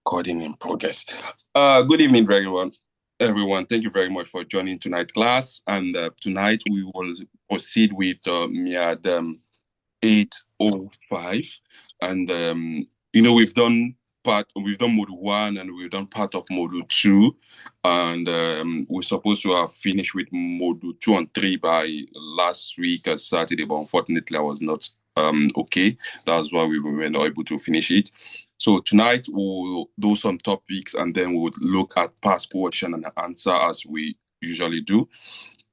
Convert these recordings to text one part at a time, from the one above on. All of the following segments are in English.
Recording in progress. Good evening, everyone. Everyone, thank you very much for joining tonight's class. And tonight we will proceed with MIAD 805. And we've done module 1 and we've done part of module 2. And we're supposed to have finished with module 2 and 3 by last week Saturday, but unfortunately I was not okay. That's why we were not able to finish it. So tonight we'll do some topics and then we'll look at past question and answer as we usually do.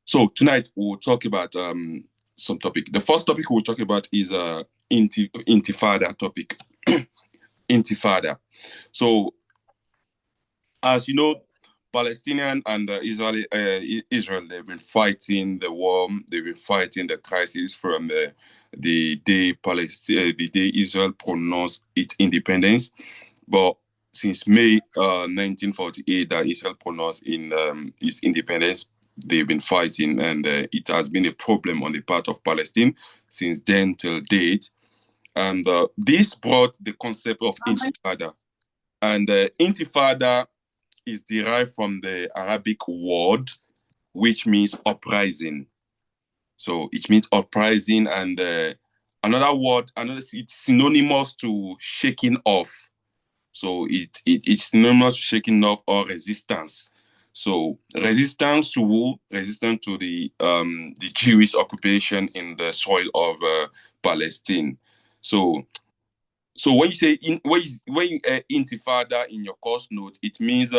So tonight we'll talk about some topic. The first topic we'll talk about is intifada topic. Intifada. So as you know, Palestinian and Israel, they've been fighting the war. They've been fighting the crisis from the day Israel pronounced its independence. But since May 1948, that Israel pronounced its independence, they've been fighting, and it has been a problem on the part of Palestine since then till date. And this brought the concept of intifada. And intifada is derived from the Arabic word, which means uprising. So it means uprising, and it's synonymous to shaking off. So it's synonymous to shaking off or resistance. So resistance to who? Resistance to the Jewish occupation in the soil of Palestine. So when you say intifada in your course note, it means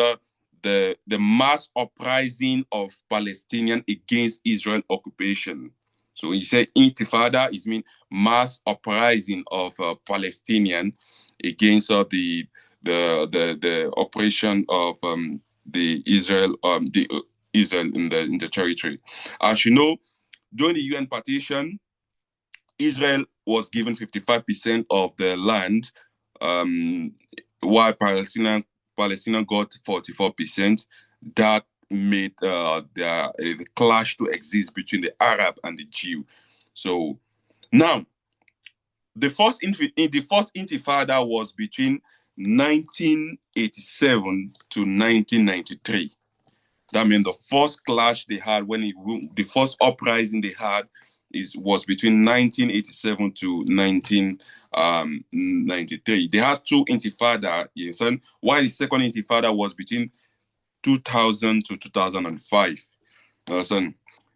the mass uprising of Palestinian against Israel occupation. So when you say intifada, it means mass uprising of Palestinian against the operation of the Israel Israel in the territory. As you know, during the UN partition, Israel was given 55% of the land, while Palestinian got 44%. That made the clash to exist between the Arab and the Jew. So now, the first Intifada was between 1987 to 1993. That means the first clash they had the first uprising they had was between 1987 to 1993. They had two intifada, while the second intifada was between 2000 to 2005.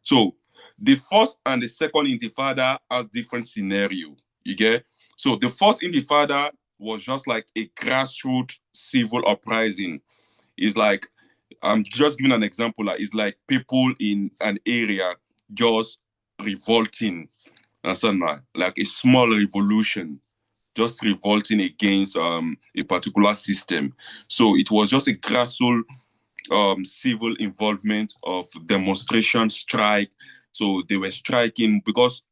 So the first and the second intifada are different scenario. You get? So the first intifada was just like a grassroots civil uprising. It's like, I'm just giving an example. It's like people in an area just revolting, like a small revolution, just revolting against a particular system. So it was just a grassroots civil involvement of demonstration, strike. So they were striking because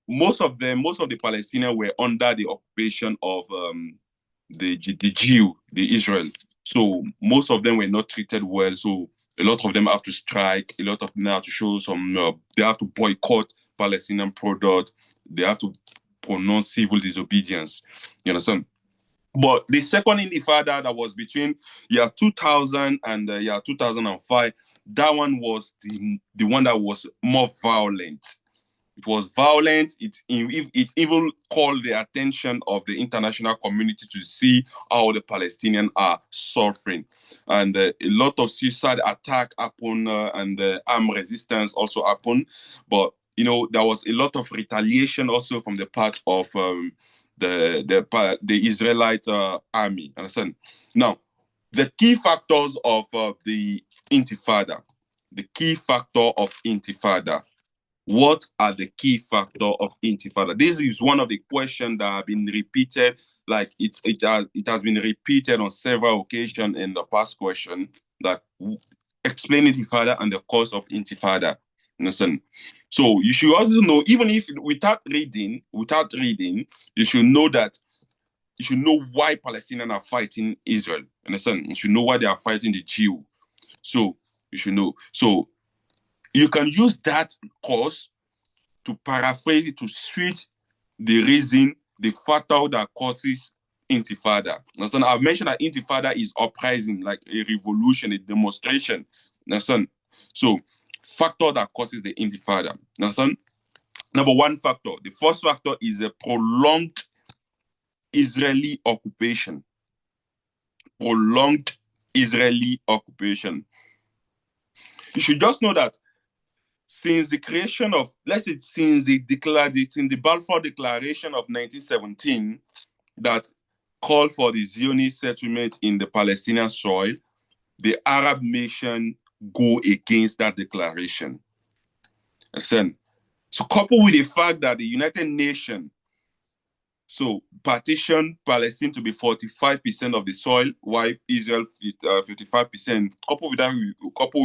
most of the Palestinians were under the occupation of the Jew, the Israel. So most of them were not treated well. So a lot of them have to strike. A lot of them have to show they have to boycott Palestinian product. They have to pronounce civil disobedience. You understand? But the second intifada that was between 2000 and 2005, that one was the one that was more violent. It was violent. It even called the attention of the international community to see how the Palestinians are suffering. And a lot of suicide attack happened and armed resistance also happened. But, there was a lot of retaliation also from the part of the Israelite army. Understand? Now, the key factors of the Intifada, the key factor of Intifada. What are the key factors of Intifada? This is one of the questions that have been repeated, like it has been repeated on several occasions in the past question, that explain Intifada and the cause of Intifada. Listen. So you should also know, even if without reading, you should know why Palestinians are fighting Israel. Understand? You should know why they are fighting the Jew. So you should know. So you can use that cause to paraphrase it to suit the reason, the factor that causes intifada. Understand? I've mentioned that intifada is uprising, like a revolution, a demonstration. Understand? So, factor that causes the intifada. Understand? Number one factor. The first factor is a prolonged Israeli occupation. Prolonged Israeli occupation. You should just know that since the creation of, let's say, since the Balfour Declaration of 1917 that called for the Zionist settlement in the Palestinian soil, the Arab nation go against that declaration. Understand? So coupled with the fact that the United Nations partitioned Palestine to be 45% of the soil, while Israel 55%. Coupled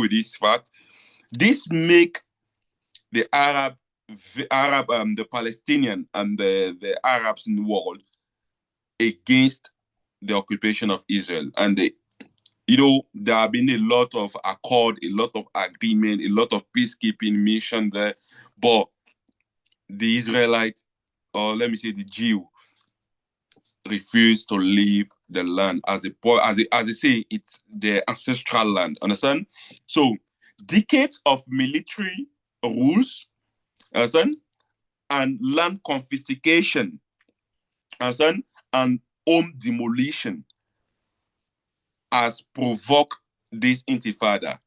with this fact, this make the the Palestinian and the Arabs in the world against the occupation of Israel. And there have been a lot of accord, a lot of agreement, a lot of peacekeeping mission there, but the Israelites, or let me say the Jew, refused to leave the land as they say it's their ancestral land. Understand? So decades of military rules, understand, and land confiscation, understand, and home demolition has provoked this intifada.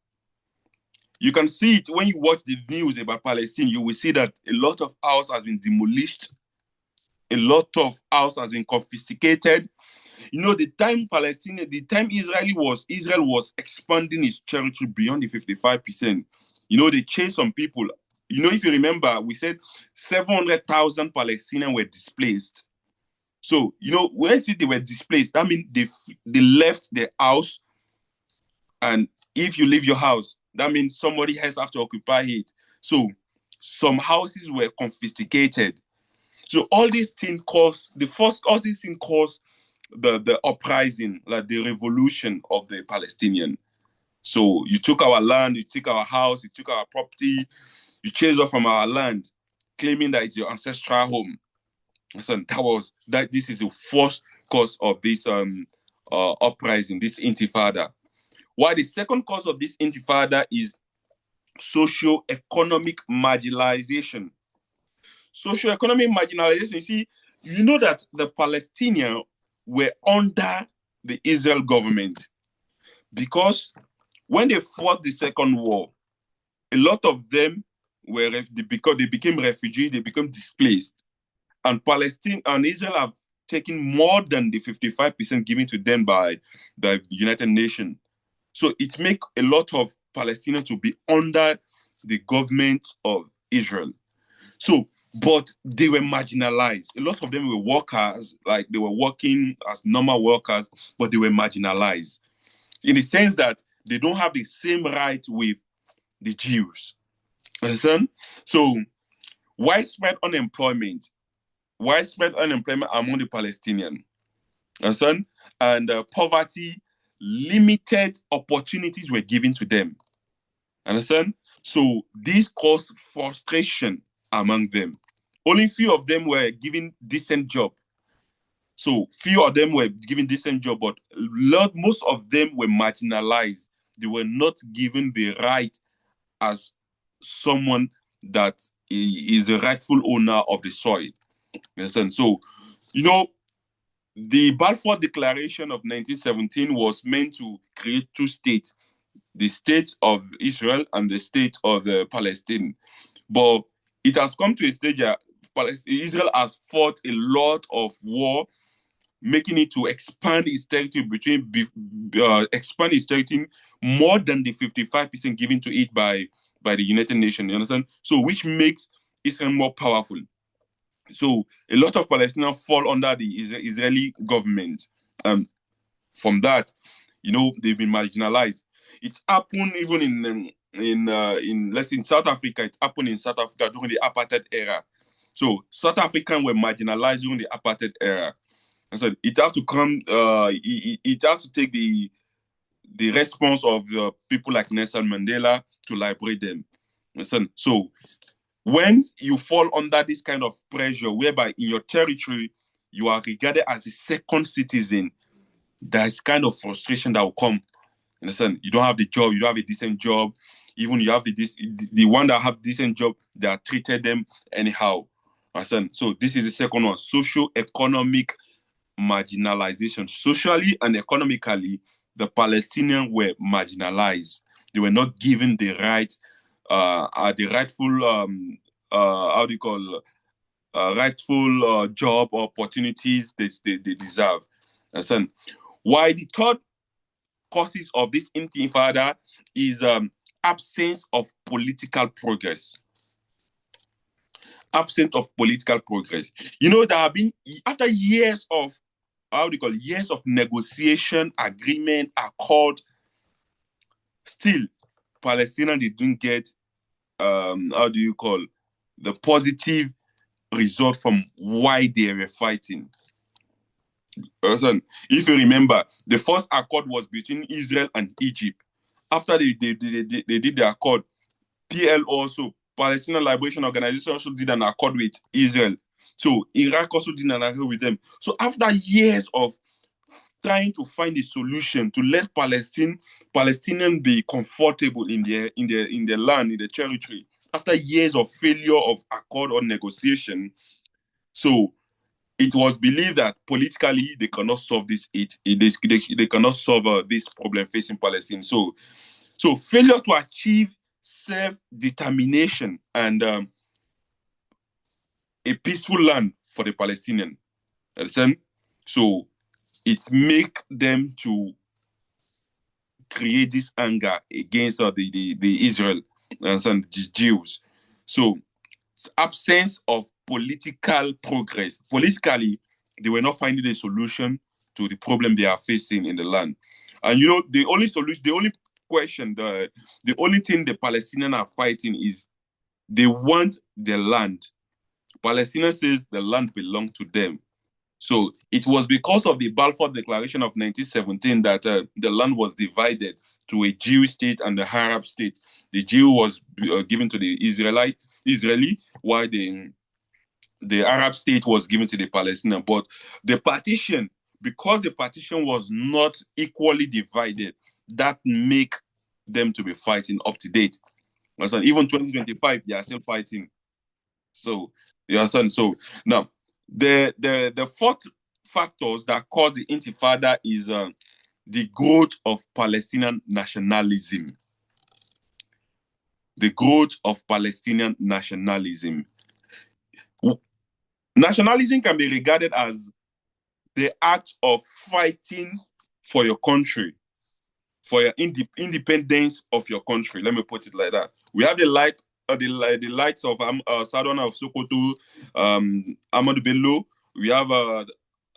You can see it when you watch the news about Palestine. You will see that a lot of house has been demolished, a lot of house has been confiscated. The time Israel was expanding its territory beyond the 55%. They chased some people. If you remember, we said 700,000 Palestinians were displaced. So, when they were displaced, that means they left their house. And if you leave your house, that means somebody else has to occupy it. So, some houses were confiscated. So, all these things caused the uprising, like the revolution of the Palestinian. So you took our land, you took our house, you took our property, you chased us from our land, claiming that it's your ancestral home. So this is the first cause of this uprising, this intifada. While the second cause of this intifada is socio-economic marginalization. Socio-economic marginalization, you see, that the Palestinians were under the Israel government because when they fought the Second War, a lot of them because they became refugees, they became displaced. And Palestine and Israel have taken more than the 55% given to them by the United Nations. So it makes a lot of Palestinians to be under the government of Israel. So, but they were marginalized. A lot of them were workers, like they were working as normal workers, but they were marginalized in the sense that they don't have the same right with the Jews. Understand? So, widespread unemployment among the Palestinians. Understand? And poverty, limited opportunities were given to them. Understand? So, this caused frustration among them. Only few of them were given decent job. So few of them were given decent job, but most of them were marginalized. They were not given the right as someone that is the rightful owner of the soil. You understand? So, the Balfour Declaration of 1917 was meant to create two states, the state of Israel and the state of Palestine. But it has come to a stage that Israel has fought a lot of war, making it to expand its territory more than the 55% given to it by the United Nations. You understand? So, which makes Israel more powerful. So, a lot of Palestinians fall under the Israeli government. From that, they've been marginalized. It happened even in South Africa. It happened in South Africa during the apartheid era. So South Africans were marginalized during the apartheid era. And so it has to come. It has to take the response of people like Nelson Mandela to liberate them. So when you fall under this kind of pressure, whereby in your territory you are regarded as a second citizen, there's kind of frustration that will come. You understand? You don't have the job, you don't have a decent job. Even you have the one that have decent job, they are treated them anyhow. Understand? So this is the second one: socio-economic marginalization. Socially and economically, the Palestinians were marginalized. They were not given the rightful, how do you call, rightful job opportunities they deserve. Understand? Why the third causes of this intifada is absence of political progress. Absence of political progress. You know, there have been, after years of, how do you call it, years of negotiation, agreement, accord, still, Palestinians didn't get, how do you call, the positive result from why they were fighting. Listen, if you remember, the first accord was between Israel and Egypt. After they did the accord, PL also, Palestinian Liberation Organization, also did an accord with Israel. So Iraq also did an accord with them. So after years of trying to find a solution to let Palestinians be comfortable in their land, in their territory, after years of failure of accord or negotiation, so it was believed that politically they cannot solve they cannot solve this problem facing Palestine. So failure to achieve self-determination and a peaceful land for the Palestinian. Understand? So it make them to create this anger against the Israel and the Jews. So absence of political progress. Politically, they were not finding a solution to the problem they are facing in the land. And you know, the only solution, the only question, the only thing the Palestinians are fighting is they want the land. Palestinians says the land belongs to them. So it was because of the Balfour Declaration of 1917 that the land was divided to a Jewish state and the Arab state. The Jew was given to the Israeli, while the Arab state was given to the Palestinian. But the partition, because the partition was not equally divided, that make them to be fighting up to date. So even 2025, they are still fighting. So you understand? So now the fourth factors that cause the intifada is the growth of Palestinian nationalism. The growth of Palestinian nationalism. Nationalism can be regarded as the act of fighting for your country, for your independence of your country. Let me put it like that. We have the likes of Sadona of Sokoto, Amadou Bello. We have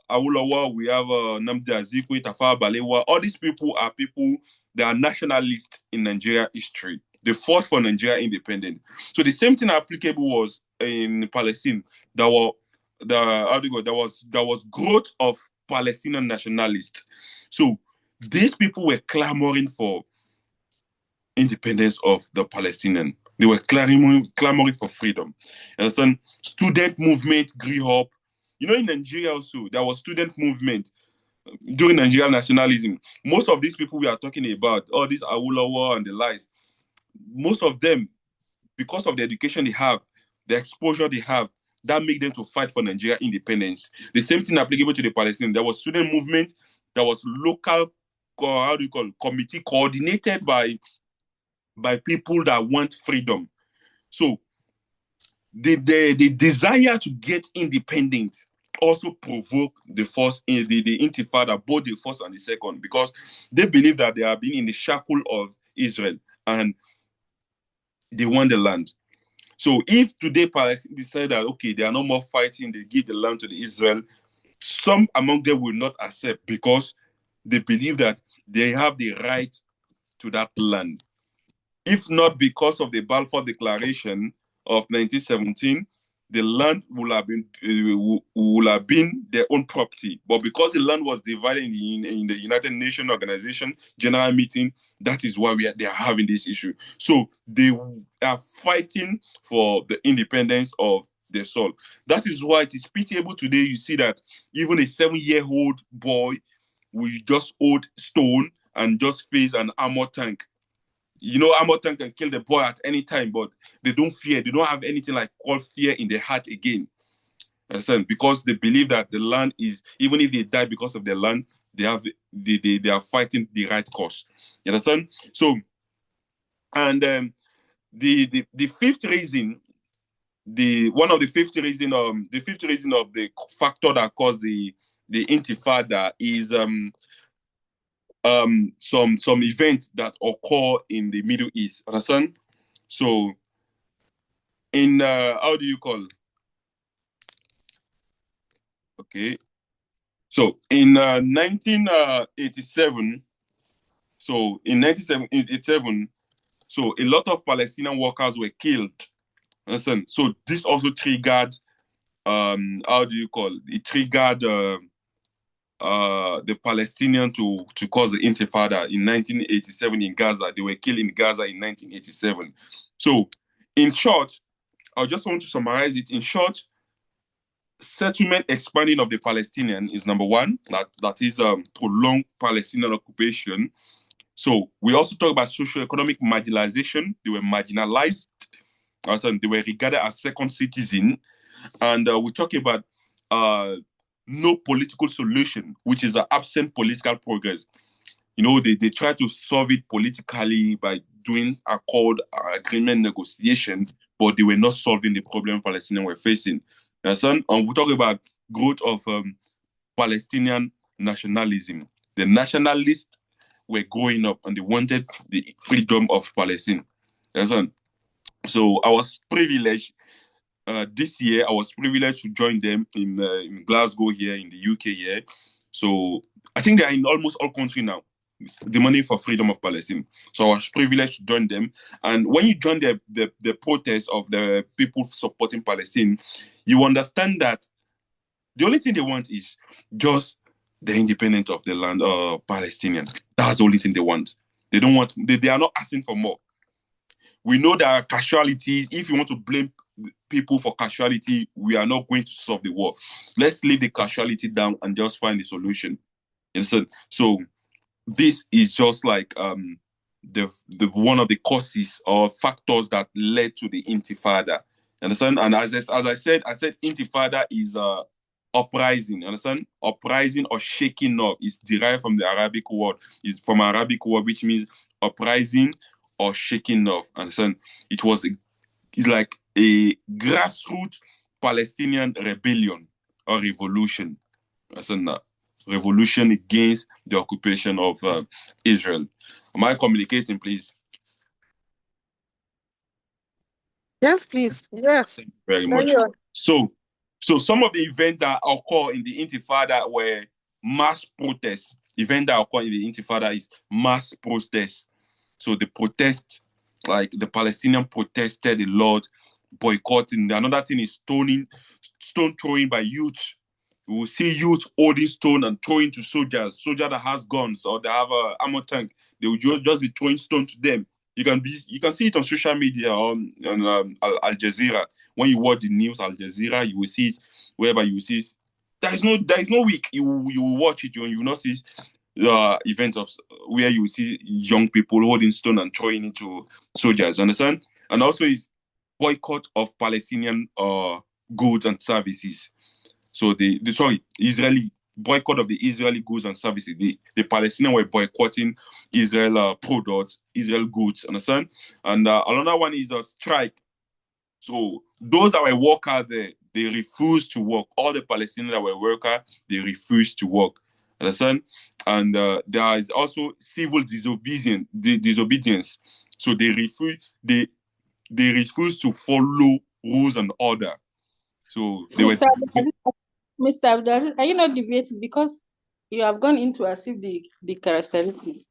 Awolowo. We have Nnamdi Azikiwe, Tafawa Balewa. All these people are people that are nationalists in Nigeria history. They fought for Nigeria independence. So the same thing applicable was in Palestine. There was growth of Palestinian nationalists. So these people were clamoring for independence of the Palestinian. They were clamoring for freedom. And so student movement grew up. You know, in Nigeria also, there was student movement during Nigerian nationalism. Most of these people we are talking about, all these Awolowo and the likes, most of them, because of the education they have, the exposure they have, that make them to fight for Nigeria independence. The same thing applicable to the Palestinians. There was student movement, there was local, committee coordinated by people that want freedom. So the desire to get independent also provoke the intifada, both the first and the second, because they believe that they have been in the shackle of Israel and they want the land. So if today Palestine decide that, okay, they are no more fighting, they give the land to the Israel, some among them will not accept because they believe that they have the right to that land. If not because of the Balfour Declaration of 1917, the land will have been their own property. But because the land was divided in the United Nations Organization General Meeting, that is why they are having this issue. So they are fighting for the independence of their soul. That is why it is pitiable today. You see that even a 7-year-old boy will just hold stone and just face an armor tank. You know, armor tank can kill the boy at any time, but they don't fear. They don't have anything like called fear in their heart again. Understand? Because they believe that the land is, even if they die because of their land, they are fighting the right cause. You understand? So, and the fifth reason, the fifth reason of the factor that caused the intifada is some events that occur in the Middle East. Understand? So in how do you call? Okay, so in 1987, so in 1987, so a lot of Palestinian workers were killed. Understand? So this also triggered how do you call? It triggered the Palestinian to cause the Intifada in 1987 in Gaza. They were killed in Gaza in 1987. So, in short, I just want to summarize it. In short, settlement expanding of the Palestinian is number one. That is prolonged Palestinian occupation. So we also talk about socio-economic marginalization. They were marginalized. They were regarded as second citizen. And we talk about uh, no political solution, which is an absent political progress. You know, they try to solve it politically by doing accord, agreement, negotiation, but they were not solving the problem Palestinians were facing. And we talk about growth of Palestinian nationalism. The nationalists were growing up and they wanted the freedom of Palestine. Understand? So I was privileged this year. I was privileged to join them in Glasgow here in the UK here. So I think they are in almost all countries now, demanding for freedom of Palestine. So I was privileged to join them. And when you join the protest of the people supporting Palestine, you understand that the only thing they want is just the independence of the land, Palestinian. That's the only thing they want. They don't want. They are not asking for more. We know there are casualties. If you want to blame people for casualty, we are not going to solve the war. Let's leave the casualty down and just find the solution. So this is just like the one of the causes or factors that led to the Intifada. Understand? And as I said Intifada is uprising. Understand? Uprising or shaking up is derived from the Arabic word. Is from Arabic word which means uprising or shaking off. Understand? It was it's like a grassroots Palestinian rebellion or revolution. Understand that? Revolution against the occupation of Israel. Am I communicating, please? Yes, please. Yeah. Thank you very much. So some of the events that occur in the Intifada were mass protests. Event that occur in the Intifada is mass protests. So the protest, like the Palestinian protested a lot, boycotting. Another thing is stone throwing by youth. You will see youth holding stone and throwing to soldiers that has guns or they have a ammo tank. They will just be throwing stone to them. You can see it on social media on Al Jazeera. When you watch the news, Al Jazeera, you will see it whereby you will see it. There is no week you will watch it and you will not see events of where you will see young people holding stone and throwing into soldiers. Understand? And also is boycott of Palestinian goods and services. So Israeli boycott of the Israeli goods and services. The Palestinians were boycotting Israel products, Israel goods. Understand? And another one is a strike. So those that were workers there, they refused to work. All the Palestinians that were workers, they refused to work. Understand? And there is also civil disobedience. So they refuse to follow rules and order. So they were. Mr. Abdul, are you not debating because you have gone into as if the characteristics?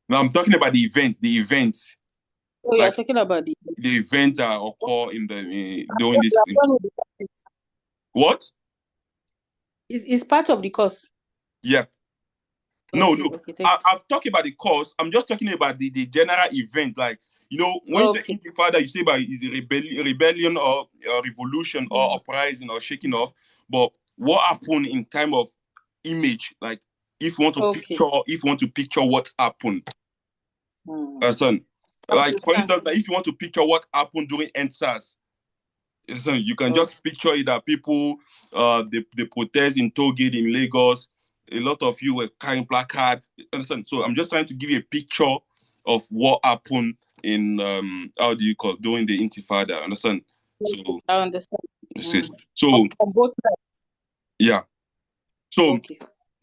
No, I'm talking about the event. The event. Oh, you're talking about the event that occur in the during this. What? It's part of the course. Yeah. No. I'm talking about the cause. I'm just talking about the general event. Like When you say intifada, you say by is a rebellion or revolution or uprising or shaking off. But what happened in time of image, like if you want to picture what happened, son, like for instance, like if you want to picture what happened during NSAS, son, you can just picture it that people, they protest in Tollgate in Lagos. A lot of you were carrying placard. Understand? So I'm just trying to give you a picture of what happened in how do you call it, during the Intifada. Understand? So I understand. So on both sides. Yeah. So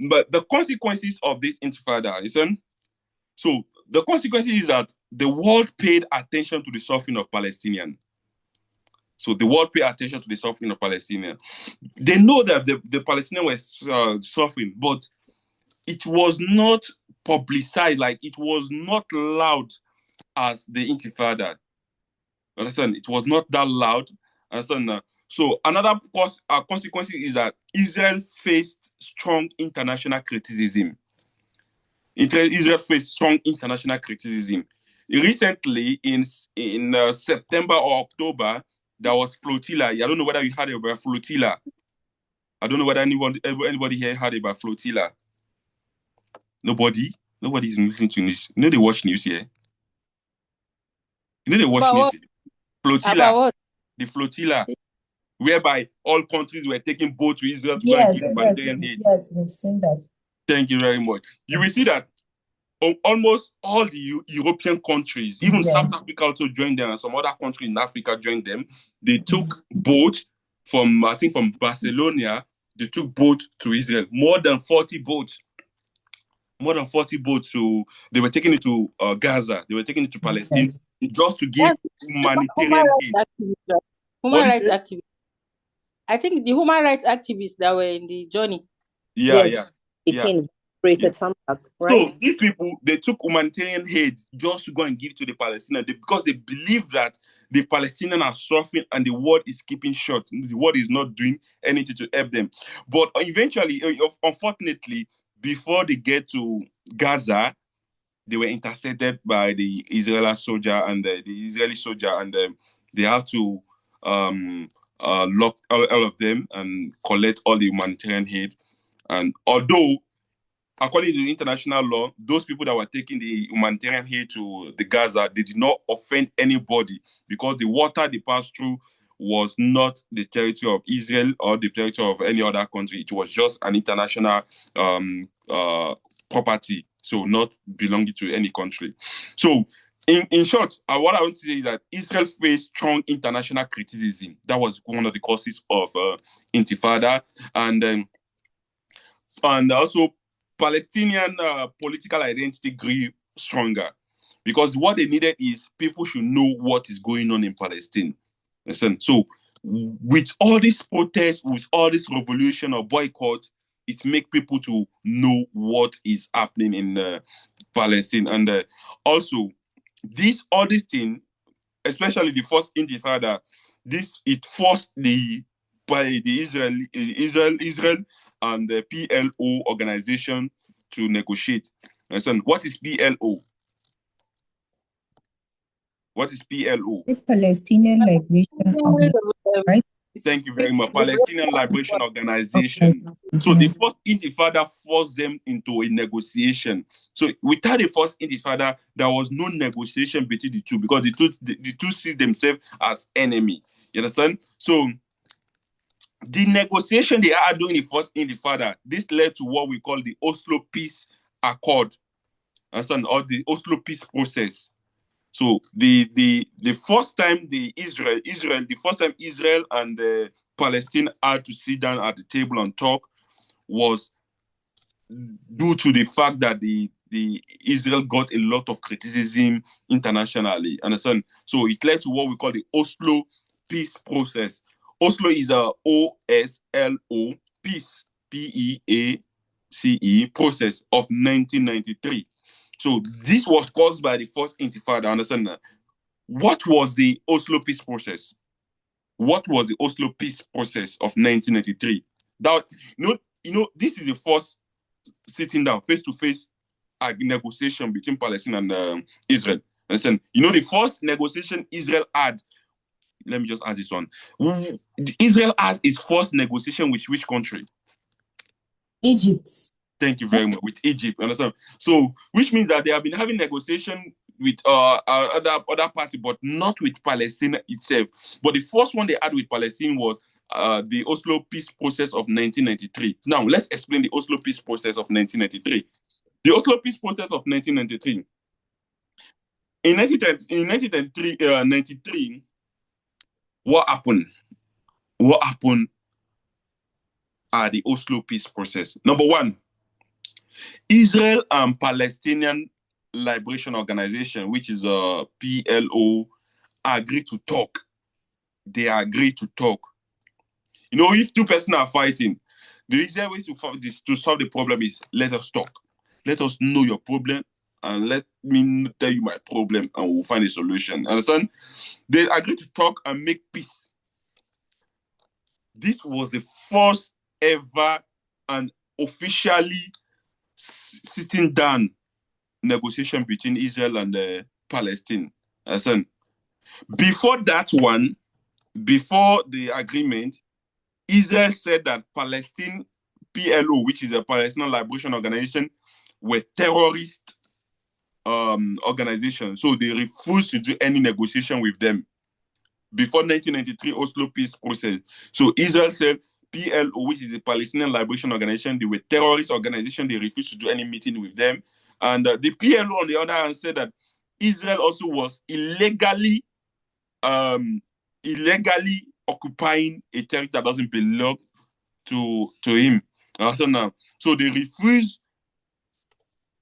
but the consequences of this Intifada, listen. So the consequences is that the world paid attention to the suffering of Palestinians. So the world paid attention to the suffering of Palestinians. They know that the Palestinians were suffering, but it was not publicized, like it was not loud as the Intifada. Understand? It was not that loud. Understand? So another consequence is that Israel faced strong international criticism. Israel faced strong international criticism. Recently, in September or October, there was flotilla. I don't know whether you heard about flotilla. I don't know whether anybody here heard about flotilla. Nobody is listening to news. They watch news here. They watch news. Flotilla. The flotilla, whereby all countries were taking boats to Israel to go and give humanitarian aid. Yes, we've seen that. Thank you very much. You will see that almost all the European countries, even South Africa also joined them, and some other countries in Africa joined them. They took boats from, I think, from Barcelona. They took boats to Israel. More than 40 boats. So they were taking it to Gaza. They were taking it to Palestine just to give humanitarian aid. Human rights activists. I think the human rights activists that were in the journey. Right? So these people, they took humanitarian aid just to go and give to the Palestinians because they believe that the Palestinians are suffering and the world is keeping short. The world is not doing anything to help them. But eventually, unfortunately, before they get to Gaza, they were intercepted by the Israeli soldier and they have to lock all of them and collect all the humanitarian aid. And although, according to international law, those people that were taking the humanitarian aid to the Gaza, they did not offend anybody because the water they passed through was not the territory of Israel or the territory of any other country. It was just an international property, so not belonging to any country. So, in short, what I want to say is that Israel faced strong international criticism. That was one of the causes of Intifada, and also Palestinian political identity grew stronger because what they needed is people should know what is going on in Palestine. Listen, so with all these protests, with all this revolution or boycott, it makes people to know what is happening in Palestine. And also, all these things, especially the first Intifada, it forced the Israel and the PLO organization to negotiate. Listen, what is PLO? What is PLO? The Palestinian Liberation Organization, right? Thank you very much. Palestinian Liberation Organization. So the first Intifada forced them into a negotiation. So without the first Intifada, there was no negotiation between the two because the two see themselves as enemy. You understand? So the negotiation they are doing the first Intifada, this led to what we call the Oslo Peace Accord, or the Oslo Peace Process. So the first time Israel and Palestine had to sit down at the table and talk was due to the fact that the Israel got a lot of criticism internationally. Understand? So it led to what we call the Oslo Peace Process. Oslo is a OSLO, peace, PEACE, process of 1993. So this was caused by the first Intifada. Understand that? What was the Oslo Peace Process? What was the Oslo Peace Process of 1993? That this is the first sitting down face-to-face negotiation between Palestine and Israel. Listen, you know the first negotiation Israel had. Let me just ask this one. Israel has its first negotiation with which country? Egypt. Thank you very much. With Egypt, understand? So, which means that they have been having negotiation with other party, but not with Palestine itself. But the first one they had with Palestine was the Oslo peace process of 1993. Now, let's explain the Oslo peace process of 1993. The Oslo peace process of 1993. In 1993, what happened? What happened at the Oslo peace process? Number one, Israel and Palestinian Liberation Organization, which is a PLO, agreed to talk. They agreed to talk. You know, if two persons are fighting, the easiest way to solve the problem is let us talk. Let us know your problem and let me tell you my problem and we'll find a solution. Understand? They agreed to talk and make peace. This was the first ever and officially sitting down negotiation between Israel and Palestine. Understand? Before that one, before the agreement, Israel said that Palestine PLO, which is a Palestinian Liberation Organization, were terrorist organizations. So they refused to do any negotiation with them before 1993 Oslo peace process. So Israel said PLO, which is the Palestinian Liberation Organization, they were terrorist organization. They refused to do any meeting with them. And the PLO, on the other hand, said that Israel also was illegally occupying a territory that doesn't belong to him. So they refused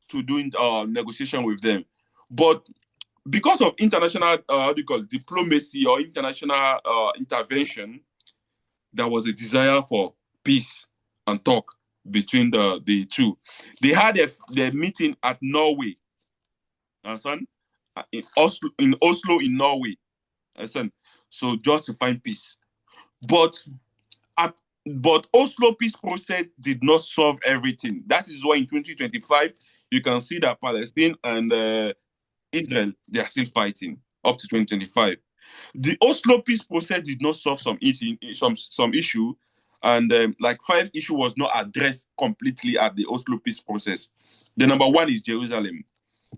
to do negotiation with them. But because of international diplomacy or international intervention, there was a desire for peace and talk between the two. They had their meeting at Norway. Understand? In Oslo, in Norway. Understand? So just to find peace. But Oslo peace process did not solve everything. That is why in 2025, you can see that Palestine and Israel, they are still fighting up to 2025. The Oslo peace process did not solve some issue, and like 5 issue was not addressed completely at the Oslo peace process. The number one is Jerusalem.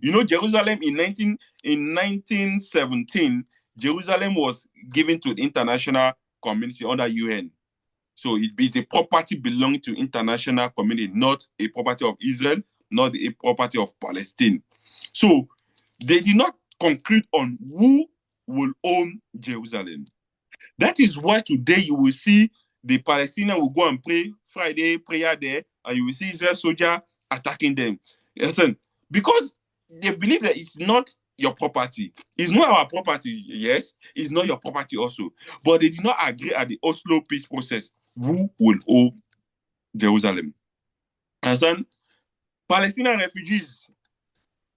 You know, Jerusalem in 1917, Jerusalem was given to the international community under UN. So it's a property belonging to international community, not a property of Israel, not a property of Palestine. So they did not conclude on who will own Jerusalem. That is why today you will see the Palestinians will go and pray Friday prayer there, and you will see Israel soldier attacking them. Listen, because they believe that it's not your property. It's not our property, yes. It's not your property also. But they did not agree at the Oslo peace process who will own Jerusalem. Understand? Palestinian refugees,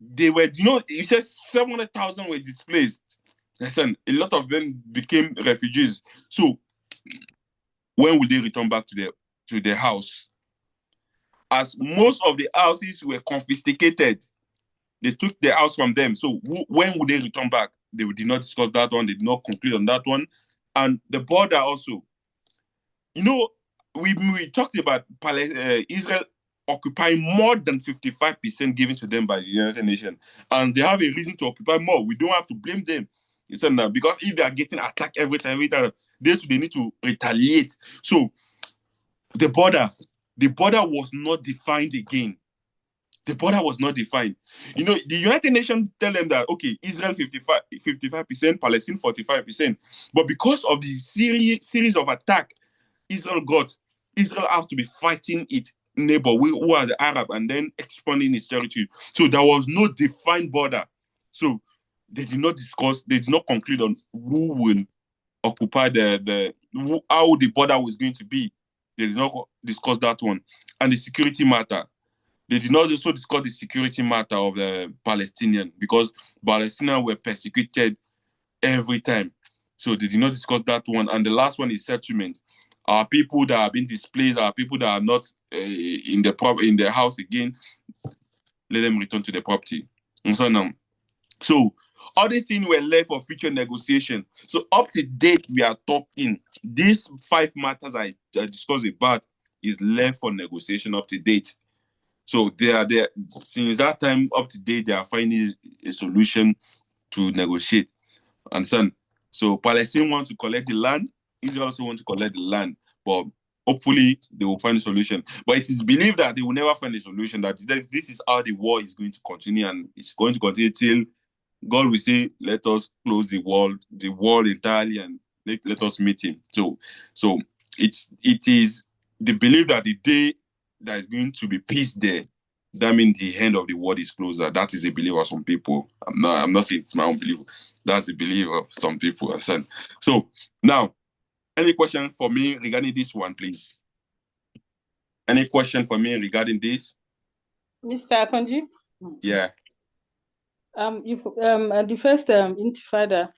they were, you said 700,000 were displaced. Listen, a lot of them became refugees. So when will they return back to their house? As most of the houses were confiscated, they took the house from them. So when will they return back? They did not discuss that one. They did not conclude on that one. And the border also. You know, we talked about Israel occupying more than 55% given to them by the United Nations. And they have a reason to occupy more. We don't have to blame them. Because if they are getting attacked every time, they need to retaliate. So the border was not defined again. The border was not defined. You know, the United Nations tell them that, okay, Israel 55%, Palestine 45%. But because of the series of attacks Israel has to be fighting its neighbor, who are the Arab, and then expanding its territory. So there was no defined border. So they did not conclude on who will occupy how the border was going to be. They did not discuss that one. And the security matter. They did not also discuss the security matter of the Palestinians, because Palestinians were persecuted every time. So they did not discuss that one. And the last one is settlement. Our people that have been displaced, our people that are not in the house again, let them return to the property. So All these things were left for future negotiation. So up to date, we are talking. These 5 matters I discussed about is left for negotiation up to date. So they are there since that time up to date. They are finding a solution to negotiate. Understand? So Palestine want to collect the land. Israel also want to collect the land. But hopefully they will find a solution. But it is believed that they will never find a solution. That this is how the war is going to continue, and it's going to continue till God will say, "Let us close the wall entirely, and let us meet Him." So it is the belief that the day that is going to be peace there, that means the end of the world is closer. That is the belief of some people. I'm not saying it's my own belief. That's the belief of some people. So now, any question for me regarding this one, please? Any question for me regarding this? Mr. Akanji? Yeah. The first Intifada,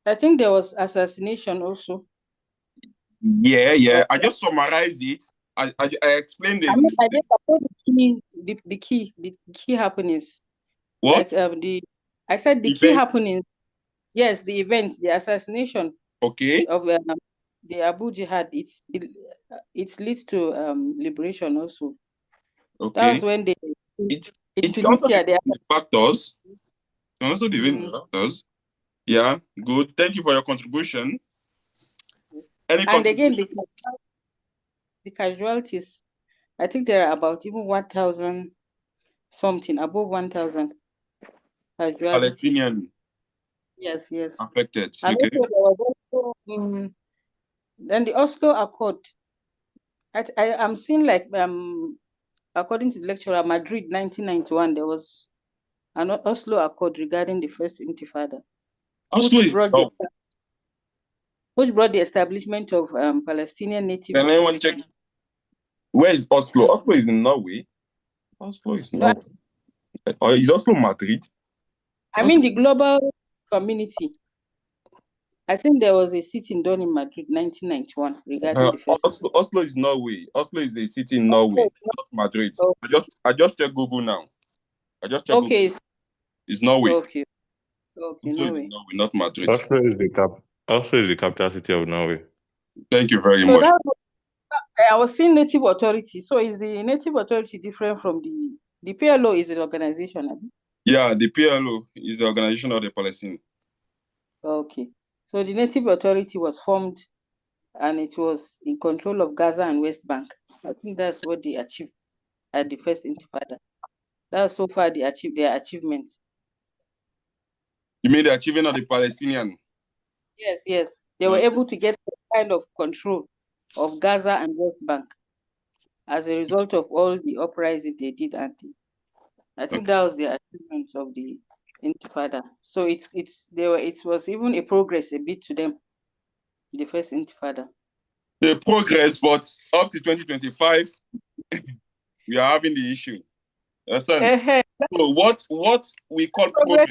I think there was assassination also. Yeah. I just summarized it. I explained it. I think the key happenings. What? Like I said the key happenings. Yes, the event, the assassination. Okay. Of the Abu Jihad. It leads to liberation also. Okay. That was when they. It's also the factors. Also the factors. Yeah, good. Thank you for your contribution. And again, the casualties, I think there are about even 1,000 something, above 1,000 casualties. Palestinian. Yes. Affected. And okay. Also there was also, then the Oslo Accord. I'm seeing like according to the lecturer, Madrid 1991, there was an Oslo Accord regarding the first Intifada. Oslo which brought the establishment of Palestinian native. Can anyone check? Where is Oslo? Oslo is in Norway. Oslo is Norway. Or is Oslo Madrid? I mean the global community. I think there was a sitting done in Madrid 1991 regarding the first. Oslo is Norway. Oslo is a city in Norway, not Madrid. Okay. I just checked Google now. Okay. Google. It's Norway. Okay, Norway, not Madrid. Oslo is the capital city of Norway. Thank you very much. I was seeing native authority. So is the native authority different from the PLO is an organization? Yeah, the PLO is the organization of the Palestinians. Okay. So the native authority was formed and it was in control of Gaza and West Bank. I think that's what they achieved at the first Intifada. That's so far their achievements. You mean the achievement of the Palestinian? Yes. They were able to get some kind of control of Gaza and West Bank as a result of all the uprising they did. And I think that was the achievements of the Intifada. So it was even a progress a bit to them, the first Intifada. The progress, but up to 2025, we are having the issue. So what we call progress,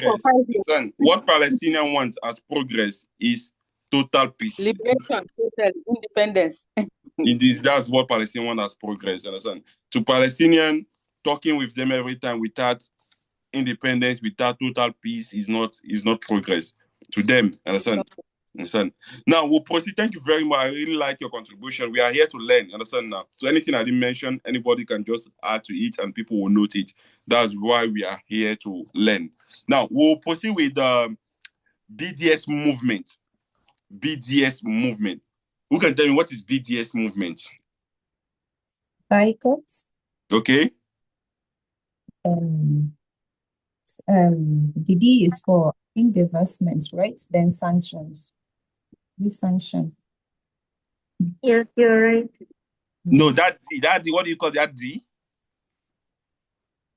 what Palestinians want as progress is total peace. Liberation, total independence. That's what Palestinians want as progress, understand? To Palestinians, talking with them every time without independence, without total peace is not progress. To them, understand? Now we'll proceed. Thank you very much. I really like your contribution. We are here to learn, understand now. So anything I didn't mention, anybody can just add to it and people will note it. That's why we are here to learn. Now we'll proceed with the BDS movement. BDS movement. Who can tell me what is BDS movement? Boycott. Okay. The D is for divestment, right? Then sanctions. The sanction. Yes, you're right. No, that D, what do you call that D?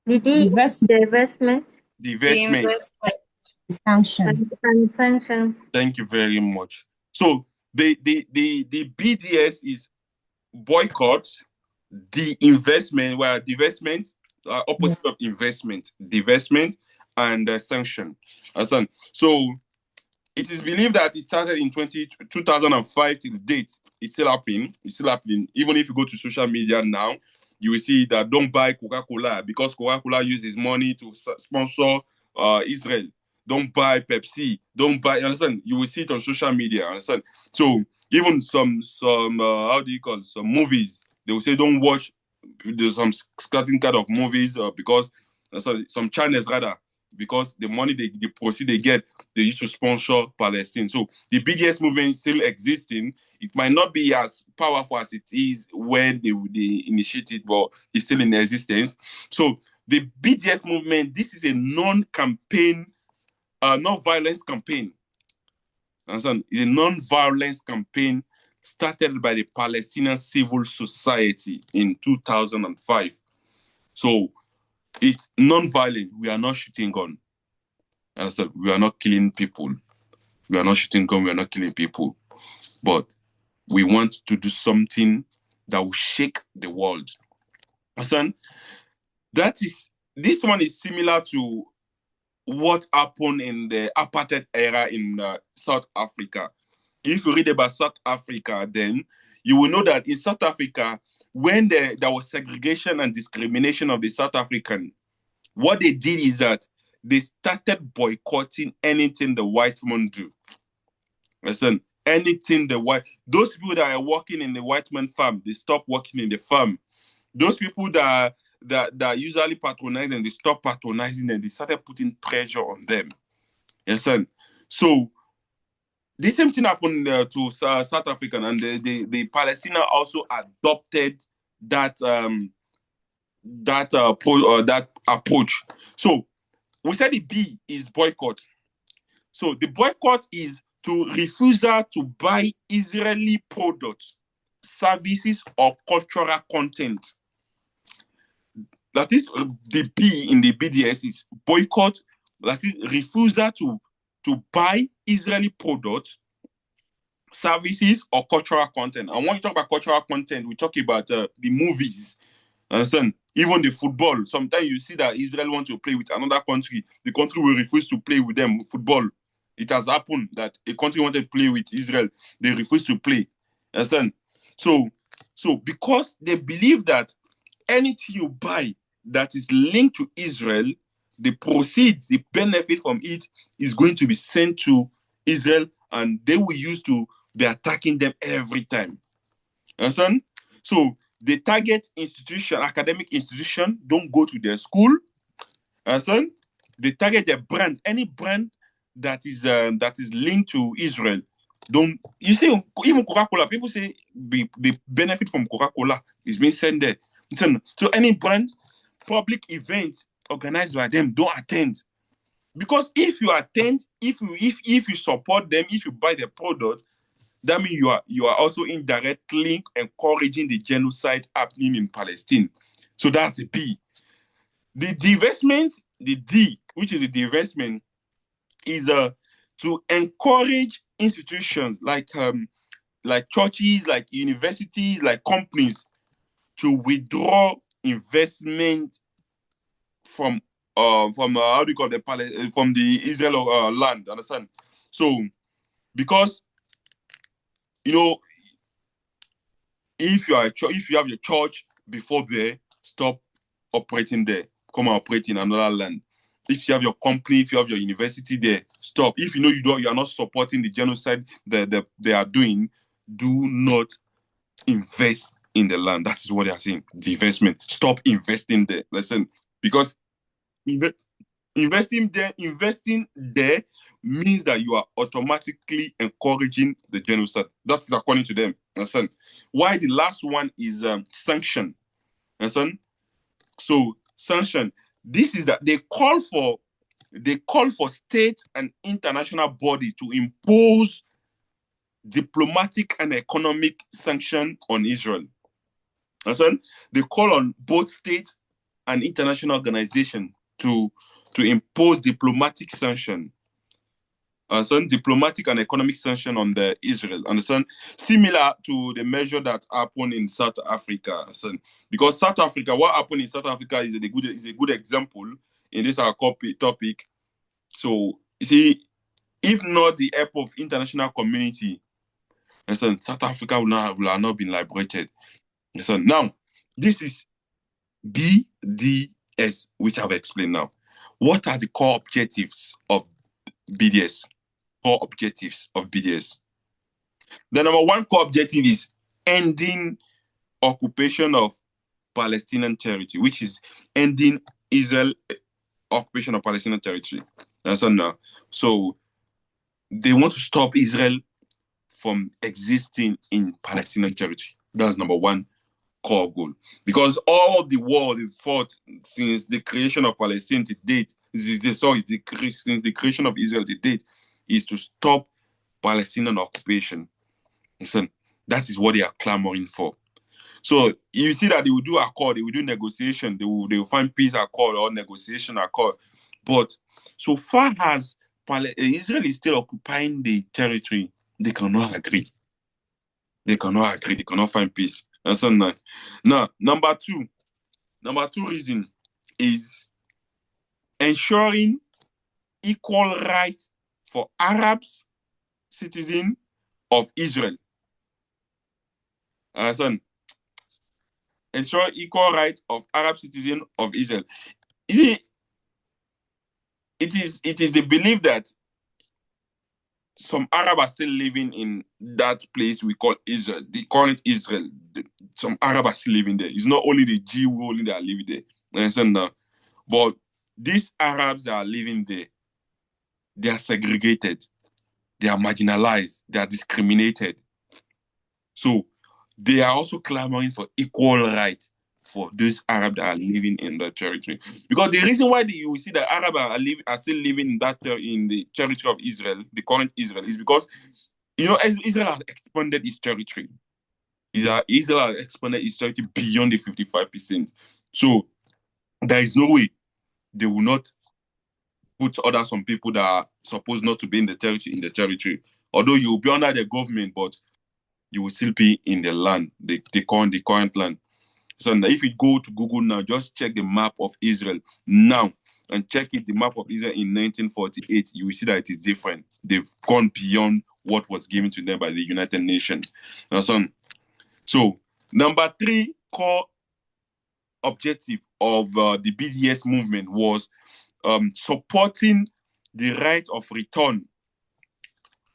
The D, divestment. Divestment. Sanction. And sanctions. Thank you very much. So the BDS is boycott, de-investment, where divestment, opposite of investment, divestment, and sanction. So it is believed that it started in 2005 till date. It's still happening. Even if you go to social media now, you will see that don't buy Coca-Cola because Coca-Cola uses money to sponsor Israel. don't buy Pepsi, don't buy, you understand? You will see it on social media, understand? So even some how do you call it? Some movies, they will say don't watch there's some certain kind of movies because sorry, some channels rather, because the money the proceed they get, they used to sponsor Palestine. So the BDS movement still existing. It might not be as powerful as it is when they initiated, but it's still in existence. So the BDS movement, this is a non-campaign, non-violence campaign. Understand? It's a non-violence campaign started by the Palestinian civil society in 2005. So it's non-violent. We are not shooting gun. Understand? We are not killing people. We are not shooting gun. We are not killing people. But we want to do something that will shake the world. Understand? This one is similar to what happened in the apartheid era in South Africa. If you read about South Africa, then you will know that in South Africa, when there was segregation and discrimination of the South African, what they did is that they started boycotting anything the white man do. Listen, anything those people that are working in the white man farm, they stop working in the farm. Those people that usually patronize them, they stop patronizing them. They started putting pressure on them. Listen, so the same thing happened to South African, and the Palestinians also adopted that that approach. So we said the B is boycott. So the boycott is to refusal to buy Israeli products, services, or cultural content. That is the B in the BDS is boycott. That is refusal to buy Israeli products, services, or cultural content. And when you talk about cultural content, we talk about the movies. Understand? Even the football. Sometimes you see that Israel wants to play with another country. The country will refuse to play with them football. It has happened that a country wanted to play with Israel. They refuse to play. Understand? So because they believe that anything you buy that is linked to Israel, the proceeds, the benefit from it is going to be sent to Israel, and they will use to be attacking them every time. Understand? So they target academic institution, don't go to their school. Understand? They target their brand, any brand that is linked to Israel. Don't you see? Even Coca-Cola, people say they benefit from Coca-Cola. It's been sent there. So any brand, public event organized by them, don't attend. Because if you attend, if you support them, if you buy their product, that means you are also indirectly encouraging the genocide happening in Palestine. So that's the B. The divestment, the D, which is the divestment, is to encourage institutions like churches, like universities, like companies to withdraw investment from how do you call from the Israel land. Understand? So because if you have your church before there, stop operating there. Come and operate in another land. If you have your company, if you have your university there, stop. If you are not supporting the genocide that they are doing, do not invest in the land. That is what they are saying. The investment. Stop investing there. Listen, because investing there means that you are automatically encouraging the genocide. That is according to them. Listen. Why the last one is sanction. Listen. So sanction. This is that they call for state and international body to impose diplomatic and economic sanction on Israel. Understand? They call on both states and international organizations to impose diplomatic sanction. Understand? Diplomatic and economic sanction on the Israel. Understand? Similar to the measure that happened in South Africa. Understand? Because South Africa, what happened in South Africa is a good example in this our topic. So you see, if not the help of international community, understand, South Africa will have not been liberated. So now, this is BDS, which I've explained now. What are the core objectives of BDS, core objectives of BDS. The number one core objective is ending occupation of Palestinian territory, which is ending Israel occupation of Palestinian territory. That's now. So they want to stop Israel from existing in Palestinian territory. That's number one core goal. Because all the war they fought since the creation of Palestine to date, since the creation of Israel to date, is to stop Palestinian occupation. Listen, that is what they are clamoring for. So you see that they will do accord, they will do negotiation, they will find peace accord or negotiation accord. But so far as Israel is still occupying the territory, they cannot agree. They cannot agree. They cannot find peace. That's not. Now, number two reason is ensuring equal rights for Arabs, citizens of Israel. Ensure equal rights of Arab citizens of Israel. It is the belief that some Arabs are still living in that place we call Israel, the current Israel. Some Arabs are still living there. It's not only the Jew only that are living there. You understand now? But these Arabs that are living there, they are segregated, they are marginalized, they are discriminated. So they are also clamoring for equal rights for those Arabs that are living in that territory. Because the reason why you see that Arabs are still living in the territory of Israel, the current Israel, is because Israel has expanded its territory. Israel has expanded its territory beyond the 55%. So there is no way they will not put some people that are supposed not to be in the territory. Although you will be under the government, but you will still be in the land, the current land. So if you go to Google now, just check the map of Israel now and check the map of Israel in 1948, you will see that it is different. They've gone beyond what was given to them by the United Nations. So number three core objective of the BDS movement was supporting the right of return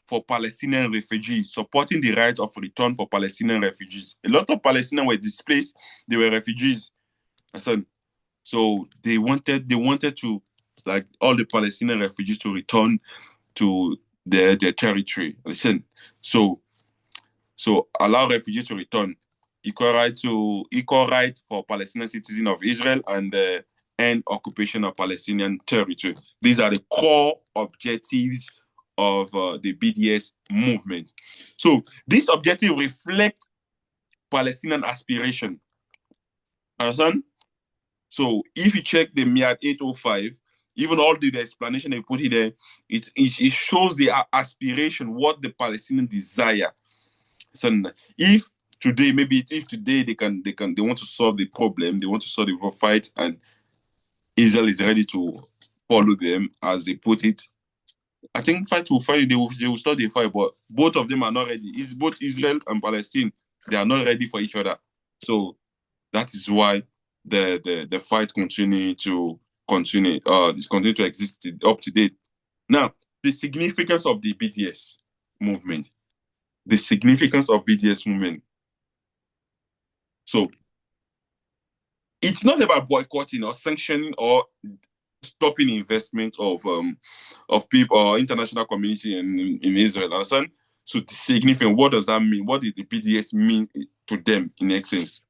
for Palestinian refugees, supporting the right of return for Palestinian refugees. A lot of Palestinians were displaced, they were refugees. So they wanted to, like, all the Palestinian refugees to return to their territory. So allow refugees to return. Equal right for Palestinian citizens of Israel and end occupation of Palestinian territory. These are the core objectives of the BDS movement. So this objective reflects Palestinian aspiration. Understand? So if you check the MIAD 805, even all the explanation they put here, it shows the aspiration, what the Palestinians desire. So if today they want to solve the problem, they want to solve the fight, and Israel is ready to follow them, as they put it. I think fight will fight, they will start the fight, but both of them are not ready. It's both Israel and Palestine. They are not ready for each other. So that is why the fight continue to exist up to date. Now, the significance of the BDS movement. The significance of BDS movement. So it's not about boycotting or sanctioning or stopping investment of people or international community in Israel. Understand? So the significant, what does that mean? What did the BDS mean to them in essence?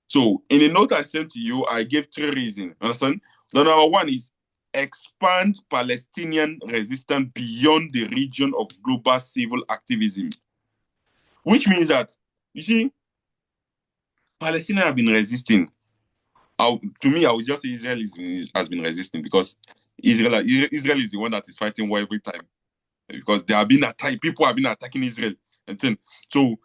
So in a note I sent to you, I gave 3 reasons. Understand? The number one is expand Palestinian resistance beyond the region of global civil activism. Which means that, you see, Palestinians have been resisting. To me, I would just say Israel has been resisting, because Israel is the one that is fighting war every time, because they have been people have been attacking Israel. So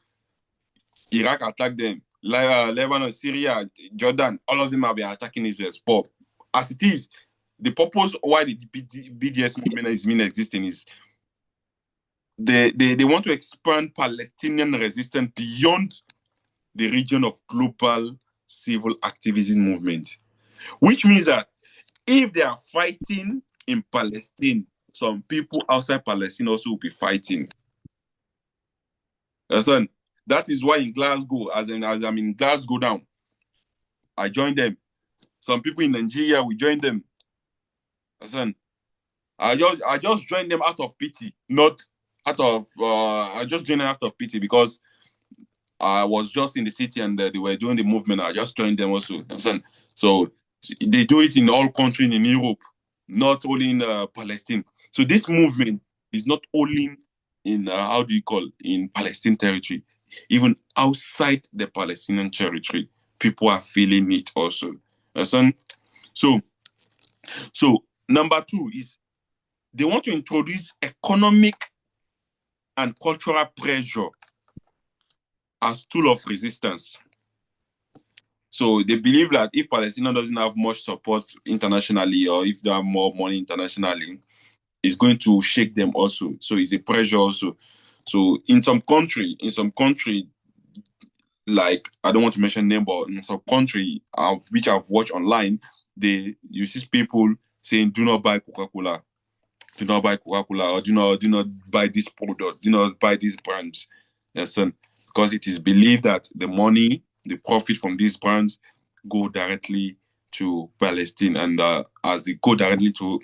Iraq attacked them, Lebanon, Syria, Jordan, all of them have been attacking Israel. But as it is, the purpose why the BDS movement is been existing is they want to expand Palestinian resistance beyond the region of global civil activism movement. Which means that if they are fighting in Palestine, some people outside Palestine also will be fighting. Listen, that is why in Glasgow, as I'm in Glasgow now, I joined them. Some people in Nigeria, we joined them. Listen, I just joined them out of pity, not out of I just joined them out of pity because I was just in the city and they were doing the movement. I just joined them also. Listen, so they do it in all countries in Europe, not only in Palestine. So this movement is not only in how do you call in Palestine territory, even outside the Palestinian territory, people are feeling it also. Listen, so number two is they want to introduce economic and cultural pressure as tool of resistance. So they believe that if Palestine doesn't have much support internationally or if they have more money internationally, it's going to shake them also. So it's a pressure also. So in some country, like I don't want to mention name, but in some country which I've watched online, you see people saying, "Do not buy Coca-Cola, do not buy Coca-Cola, or do not buy this product, do not buy this brand." Yes, because it is believed that the money, the profit from these brands go directly to Palestine, and as they go directly to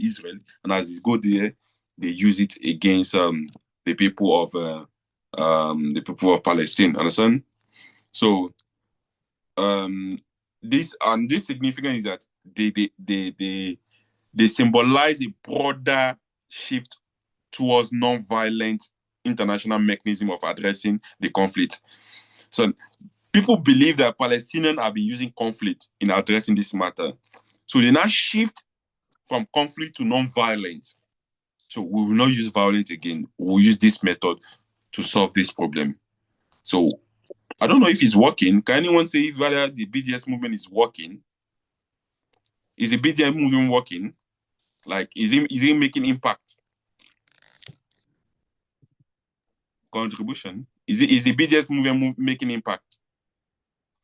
Israel, and as it go there, they use it against the people of Palestine. Understand? So this significance is that they symbolize a broader shift towards non-violent international mechanism of addressing the conflict. So people believe that Palestinians have been using conflict in addressing this matter. So they now shift from conflict to non-violence. So we will not use violence again. We'll use this method to solve this problem. So I don't know if it's working. Can anyone say whether the BDS movement is working? Is the BDS movement working? Like, is it making impact? Contribution? Is the BDS movement making impact?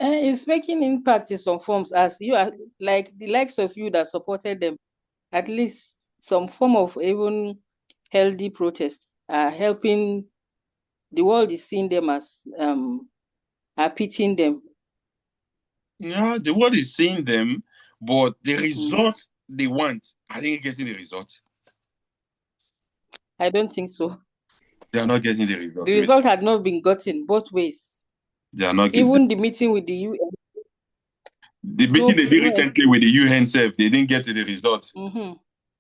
It's making impact in some forms, as you are like the likes of you that supported them. At least some form of even healthy protest are helping. The world is seeing them as are pitying them. Yeah, the world is seeing them, but the result they want, are they getting the result? I don't think so. They are not getting the result. The result had not been gotten both ways. They are not getting Even the meeting with the UN. the meeting they did recently with the UN self, they didn't get to the result.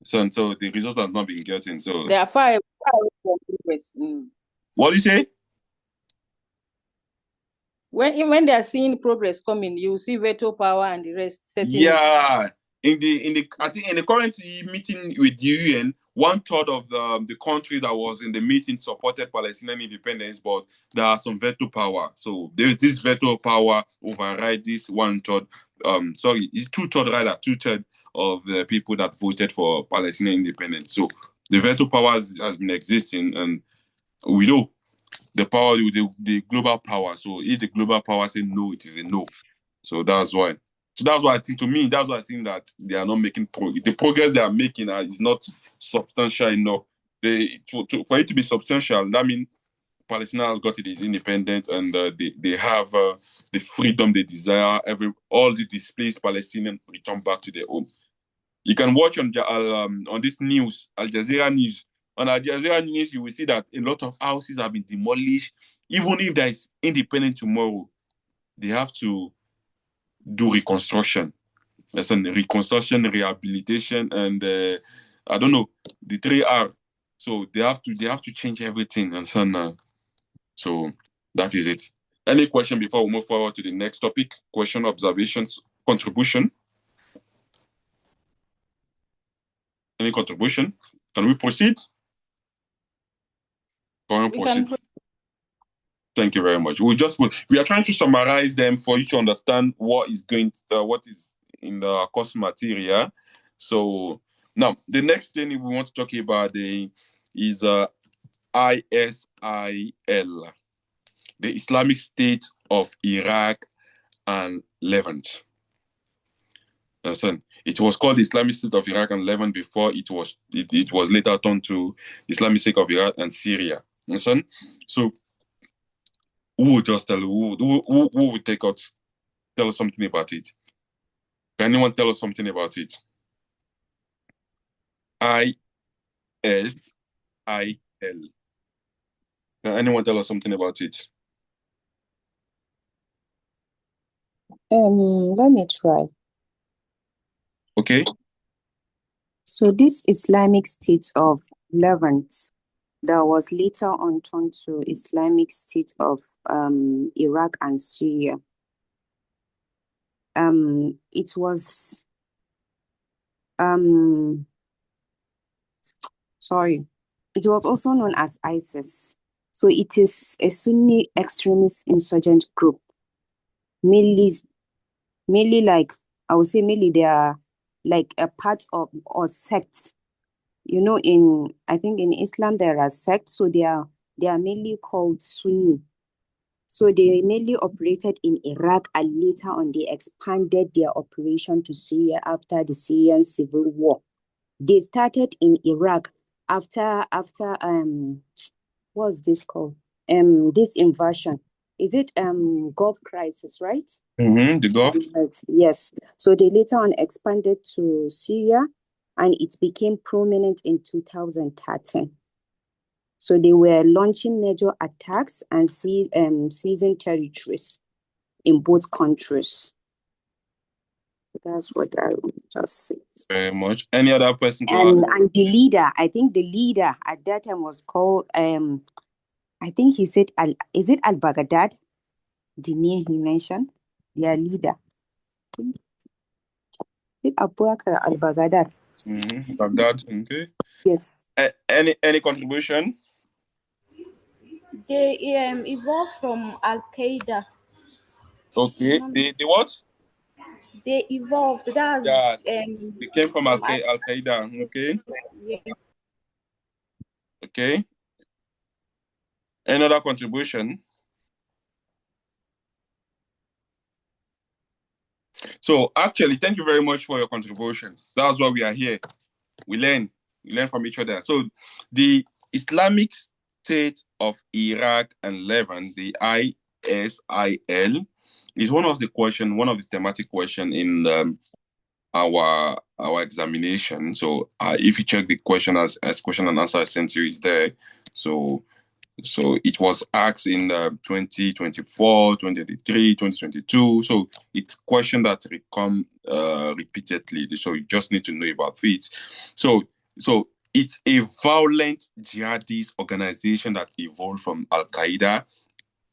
So the result has not been getting. So they are far away from progress. What do you say? When they are seeing progress coming, you see veto power and the rest setting in. I think in the current meeting with the UN, 1/3 of the country that was in the meeting supported Palestinian independence, but there are some veto power. So there's this veto power override this 1/3. Sorry, it's 2/3 rather, 2/3 of the people that voted for Palestinian independence. So the veto power has been existing, and we know the power, the global power. So if the global power say no, it is a no. So that's why. So that's why I think, to me, that's why I think that they are not making the progress they are making is not substantial enough. For it to be substantial, that means Palestine has got its independence, and they have the freedom they desire. All the displaced Palestinians return back to their home. You can watch on this news, Al Jazeera news. On Al Jazeera news, you will see that a lot of houses have been demolished. Even if there is independence tomorrow, they have to do reconstruction. Listen, reconstruction, rehabilitation, and I don't know, the 3R. So they have to change everything. And so that is it. Any question before we move forward to the next topic? Question, observations, contribution? Any contribution? Can we proceed? Can we proceed? Thank you very much. We are trying to summarize them for you to understand what is in the course material. So now the next thing we want to talk about is ISIL, the Islamic State of Iraq and Levant. Understand? It was called the Islamic State of Iraq and Levant before it was later turned to Islamic State of Iraq and Syria. Understand? So who will just tell who will tell us something about it? Can anyone tell us something about it? ISIL. Can anyone tell us something about it? Let me try. Okay. So this Islamic State of Levant that was later on turned to Islamic State of Iraq and Syria. It was it was also known as ISIS. So it is a Sunni extremist insurgent group. Mainly like I would say mainly they are like a part of or sect. You know, I think in Islam there are sects, so they are mainly called Sunni. So they mainly operated in Iraq, and later on they expanded their operation to Syria after the Syrian civil war. They started in Iraq after what's this called? This invasion. Is it Gulf crisis, right? The Gulf. Yes. So they later on expanded to Syria, and it became prominent in 2013. So they were launching major attacks and seizing territories in both countries. That's what I would just say. Very much. Any other person to And add? the leader, I think the leader at that time was called I think he said is it al-Baghdad? The name he mentioned, their leader. Is it Abu Bakr al-Baghdad? Baghdad. Okay. Yes. Any contribution? They evolved from Al Qaeda. Okay. The what? They evolved. That's Yeah. They came from Al Qaeda. Okay. Yeah. Okay. Another contribution? So actually, thank you very much for your contribution. That's why we are here. We learn from each other. So the Islamic State of Iraq and Levant, the ISIL, is one of the thematic question in our examination. So if you check the question as question and answer I sent you is there. So it was asked in 2024, 2023, 2022. So it's question that come repeatedly. So you just need to know about it. So it's a violent jihadist organization that evolved from Al Qaeda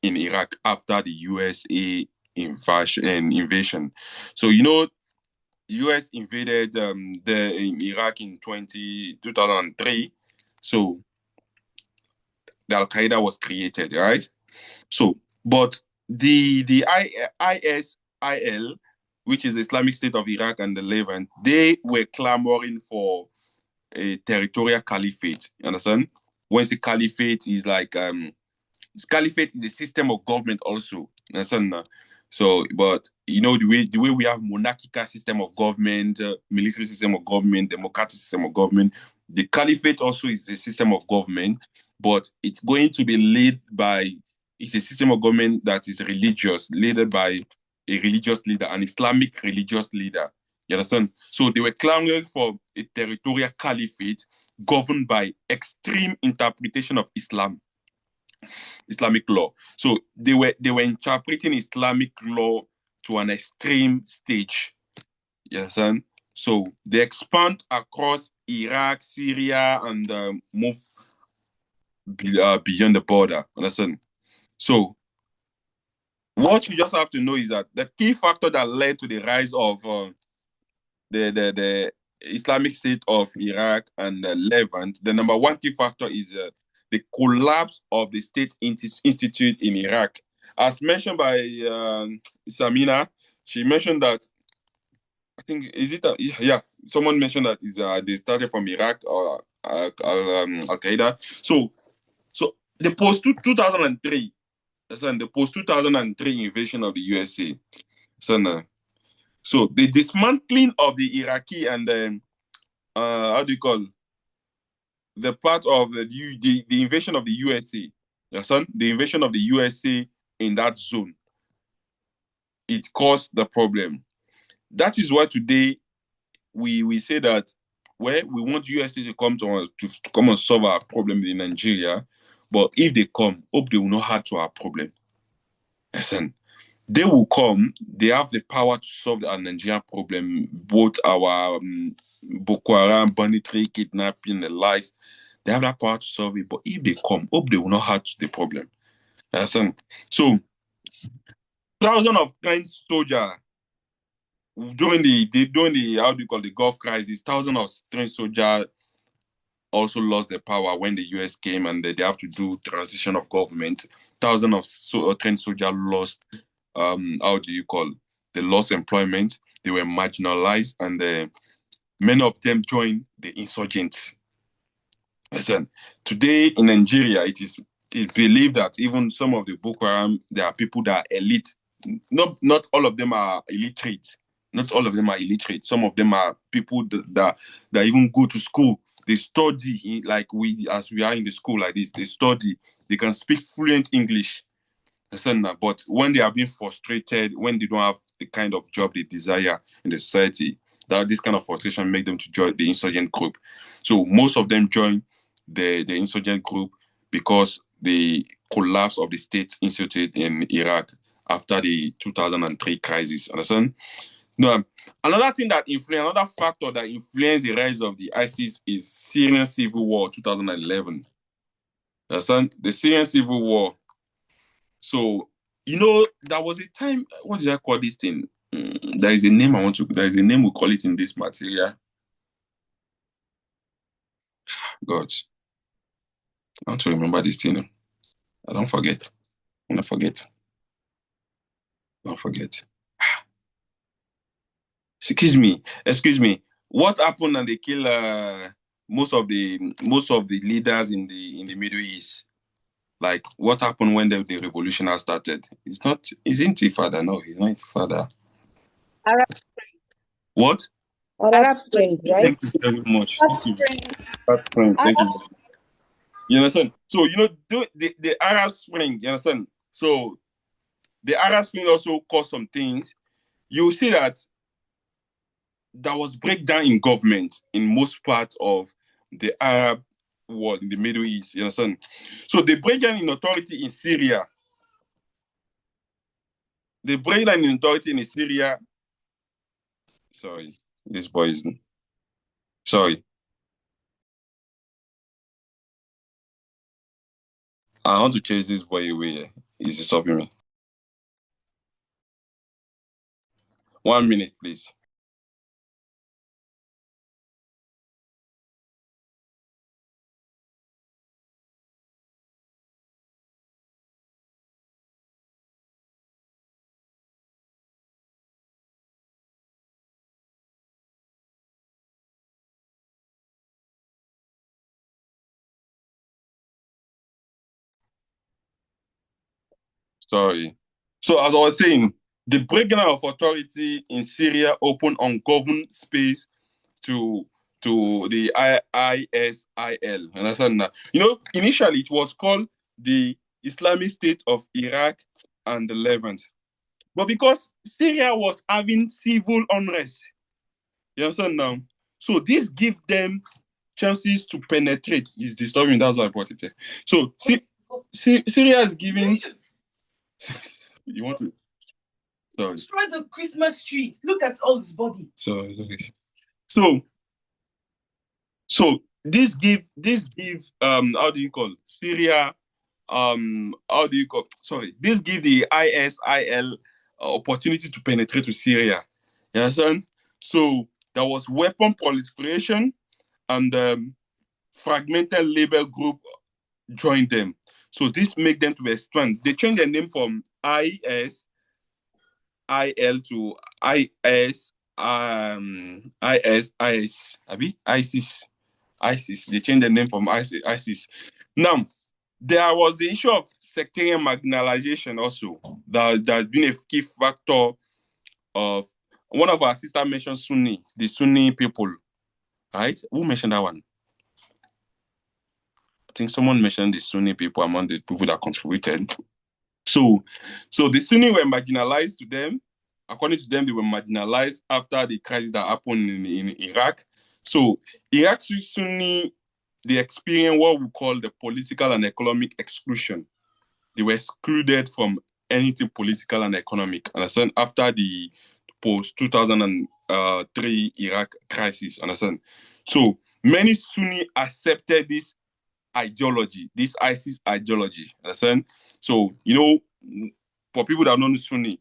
in Iraq after the USA invasion. So US invaded in Iraq in 2003. So the Al Qaeda was created, right? So, but the ISIL, which is the Islamic State of Iraq and the Levant, they were clamoring for a territorial caliphate. You understand? When the caliphate is like caliphate is a system of government also. You understand? So, but the way we have monarchical system of government, military system of government, democratic system of government, the caliphate also is a system of government, but it's going to be it's a system of government that is religious, led by a religious leader, an Islamic religious leader. You understand? So they were clamoring for a territorial caliphate governed by extreme interpretation of Islamic law. So they were interpreting Islamic law to an extreme stage. You understand? So they expand across Iraq, Syria, and move beyond the border. Understand? So what you just have to know is that the key factor that led to the rise of the Islamic State of Iraq and Levant, the number one key factor is the collapse of the State Institute in Iraq. As mentioned by Samina, she mentioned that, I think, someone mentioned that they started from Iraq or Al-Qaeda. So the post-2003, the post-2003 invasion of the USA, So the dismantling of the Iraqi and how do you call the part of the invasion of the USA, the invasion of the USA in that zone, it caused the problem. That is why today we say that we want USA to come to us to come and solve our problem in Nigeria, but if they come, hope they will not add to our problem. Listen, they will come. They have the power to solve our Nigerian problem, both our Boko Haram, banditry, kidnapping, the likes. They have that power to solve it. But if they come, hope they will not add to the problem. Listen, so thousands of trained soldiers during the how do you call the Gulf crisis, thousands of trained soldiers also lost their power when the US came and they have to do transition of government. Thousands of trained soldiers lost how do you call they lost employment, they were marginalized, and many of them joined the insurgents. Listen, today in Nigeria, it's believed that even some of the Boko Haram, there are people that are elite. Not all of them are illiterate. Not all of them are illiterate. Some of them are people that even go to school. They study like as we are in the school like this. They study. They can speak fluent English. But when they are being frustrated, when they don't have the kind of job they desire in the society, that this kind of frustration make them to join the insurgent group. So most of them join the insurgent group because the collapse of the state instituted in Iraq after the 2003 crisis. Understand? No, another factor that influenced the rise of the ISIS is Syrian civil war 2011. Understand? The Syrian civil war. So, there was a time, what did I call this thing? There is a name we call it in this material. God, I want to remember this thing. I don't forget. I'm gonna forget. Don't forget. Excuse me. What happened and they kill most of the leaders in the Middle East? Like what happened when the revolution has started? Isn't Intifada? No, it's not Intifada. Arab What? Arab Spring, right? Thank you very much. Arab Spring. Arab Spring. Thank Arab you. You understand? So the Arab Spring. You understand? So the Arab Spring also caused some things. You see that there was breakdown in government in most parts of the Arab world in the Middle East. You understand? So the breakdown in authority in Syria. The breakdown in authority in Syria. Sorry, this boy is. Sorry. I want to chase this boy away. He's stopping me. 1 minute, please. Sorry. So as I was saying, the breakdown of authority in Syria opened ungoverned space to the ISIL. Understand that? Initially it was called the Islamic State of Iraq and the Levant. But because Syria was having civil unrest, you understand now? So this gives them chances to penetrate. Is disturbing, that's why I brought it here. So Syria is giving. You want to? Sorry. Destroy the Christmas tree. Look at all this body. Sorry. So this give how do you call Syria this give the ISIL opportunity to penetrate to Syria. You understand? So there was weapon proliferation and fragmented label group joined them. So this make them to expand. They changed their name from ISIL to ISIS. They changed the name from ISIS. Now, there was the issue of sectarian marginalization also. There's been a key factor of one of our sisters mentioned Sunni, the Sunni people, right? Who mentioned that one? I think someone mentioned the Sunni people among the people that contributed. So the Sunni were marginalized to them. According to them, they were marginalized after the crisis that happened in Iraq. So Iraq Sunni, they experienced what we call the political and economic exclusion. They were excluded from anything political and economic. Understand? After the post 2003 Iraq crisis. Understand? So many Sunni accepted this ideology, this ISIS ideology. Understand? So, for people that don't know Sunni,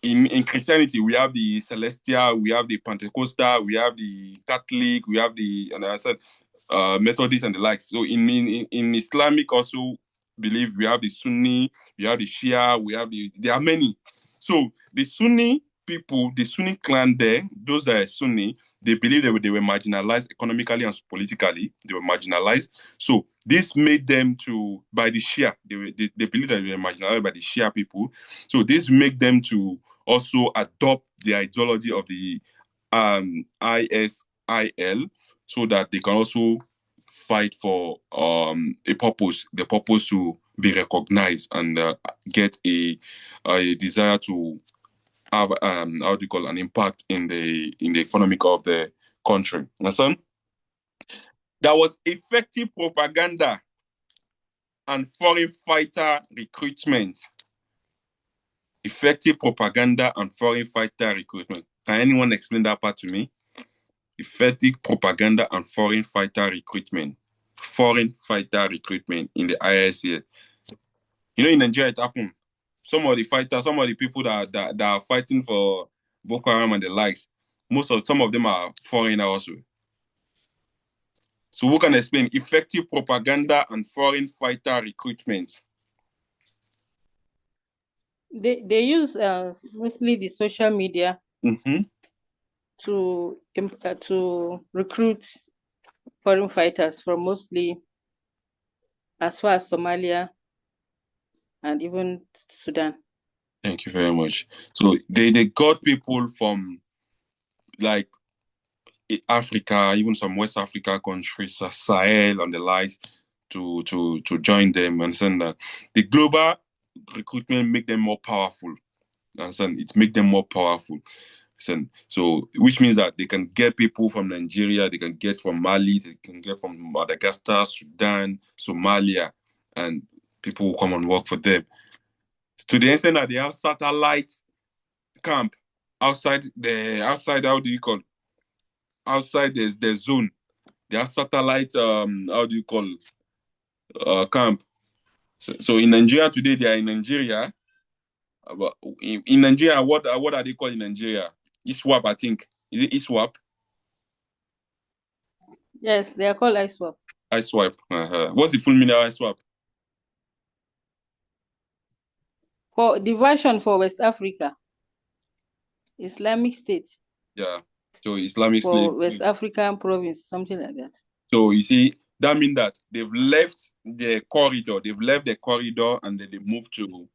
in Christianity, we have the Celestial, we have the Pentecostal, we have the Catholic, we have the Methodist and the likes. So in Islamic also belief, we have the Sunni, we have the Shia, there are many. So the Sunni people, the Sunni clan there, those that are Sunni, they believe they were marginalized economically and politically. They were marginalized. So this made them by the Shia. They believe that they were marginalized by the Shia people. So this made them to also adopt the ideology of the ISIL, so that they can also fight for a purpose, the purpose to be recognized and get a desire to have an impact in the economic of the country. Understand? There was effective propaganda and foreign fighter recruitment. Effective propaganda and foreign fighter recruitment. Can anyone explain that part to me? Effective propaganda and foreign fighter recruitment. Foreign fighter recruitment in the ISIS. In Nigeria it happened. Some of the people that are fighting for Boko Haram and the likes, some of them are foreigner also. So who can explain effective propaganda and foreign fighter recruitment? They use mostly the social media to recruit foreign fighters from mostly as far as Somalia and even Sudan. Thank you very much. So they got people from like Africa, even some West Africa countries, Sahel and the likes, to join them. Understand that the global recruitment make them more powerful. Understand? It make them more powerful. So which means that they can get people from Nigeria, they can get from Mali, they can get from Madagascar, Sudan, Somalia, and people will come and work for them. To the extent that they have satellite camp outside how do you call it? Outside the zone. They have satellite camp. So in Nigeria today, they are in Nigeria. But in Nigeria, what are they called in Nigeria? ISWAP, I think. Is it ISWAP? Yes, they are called ISWAP. ISWAP. What's the full meaning of ISWAP? For the version for West Africa, Islamic State. Yeah. So Islamic for State. West African province, something like that. So you see, that means that they've left the corridor. They've left the corridor and then they moved to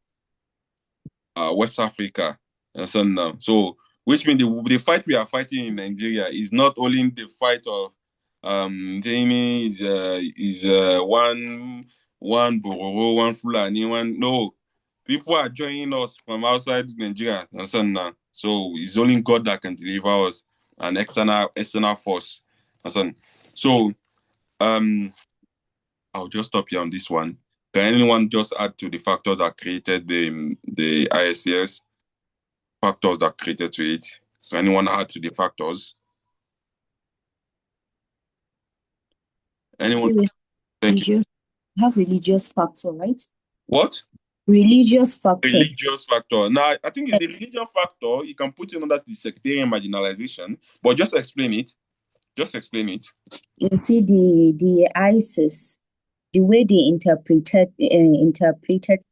West Africa. And so now, which means the fight we are fighting in Nigeria is not only the fight of one Bororo, one Fulani, no. People are joining us from outside Nigeria. And so now, so it's only God that can deliver us, an external force. And so I'll just stop here on this one. Can anyone just add to the factors that created the ISCS? Factors that created to it. So anyone add to the factors? Anyone? Thank you. Have religious factor, right? What? Religious factor. Religious factor. Now, I think the religious factor, you can put it under the sectarian marginalization, but just explain it. Just explain it. You see, the ISIS, the way they interpreted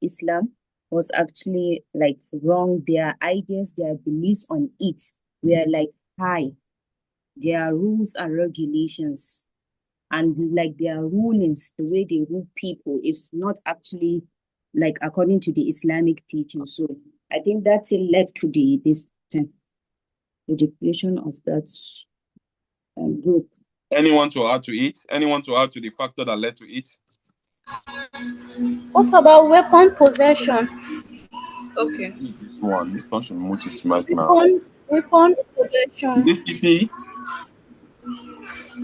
Islam was actually like wrong. Their ideas, their beliefs on it were like high. Their rules and regulations and like their rulings, the way they rule people is not actually like according to the Islamic teaching. So I think that's led to this thing. with the creation of that group. Anyone to add to it? Anyone to add to the factor that led to it? What about weapon possession? Okay. This one should mute his mic now. Weapon possession. This you see,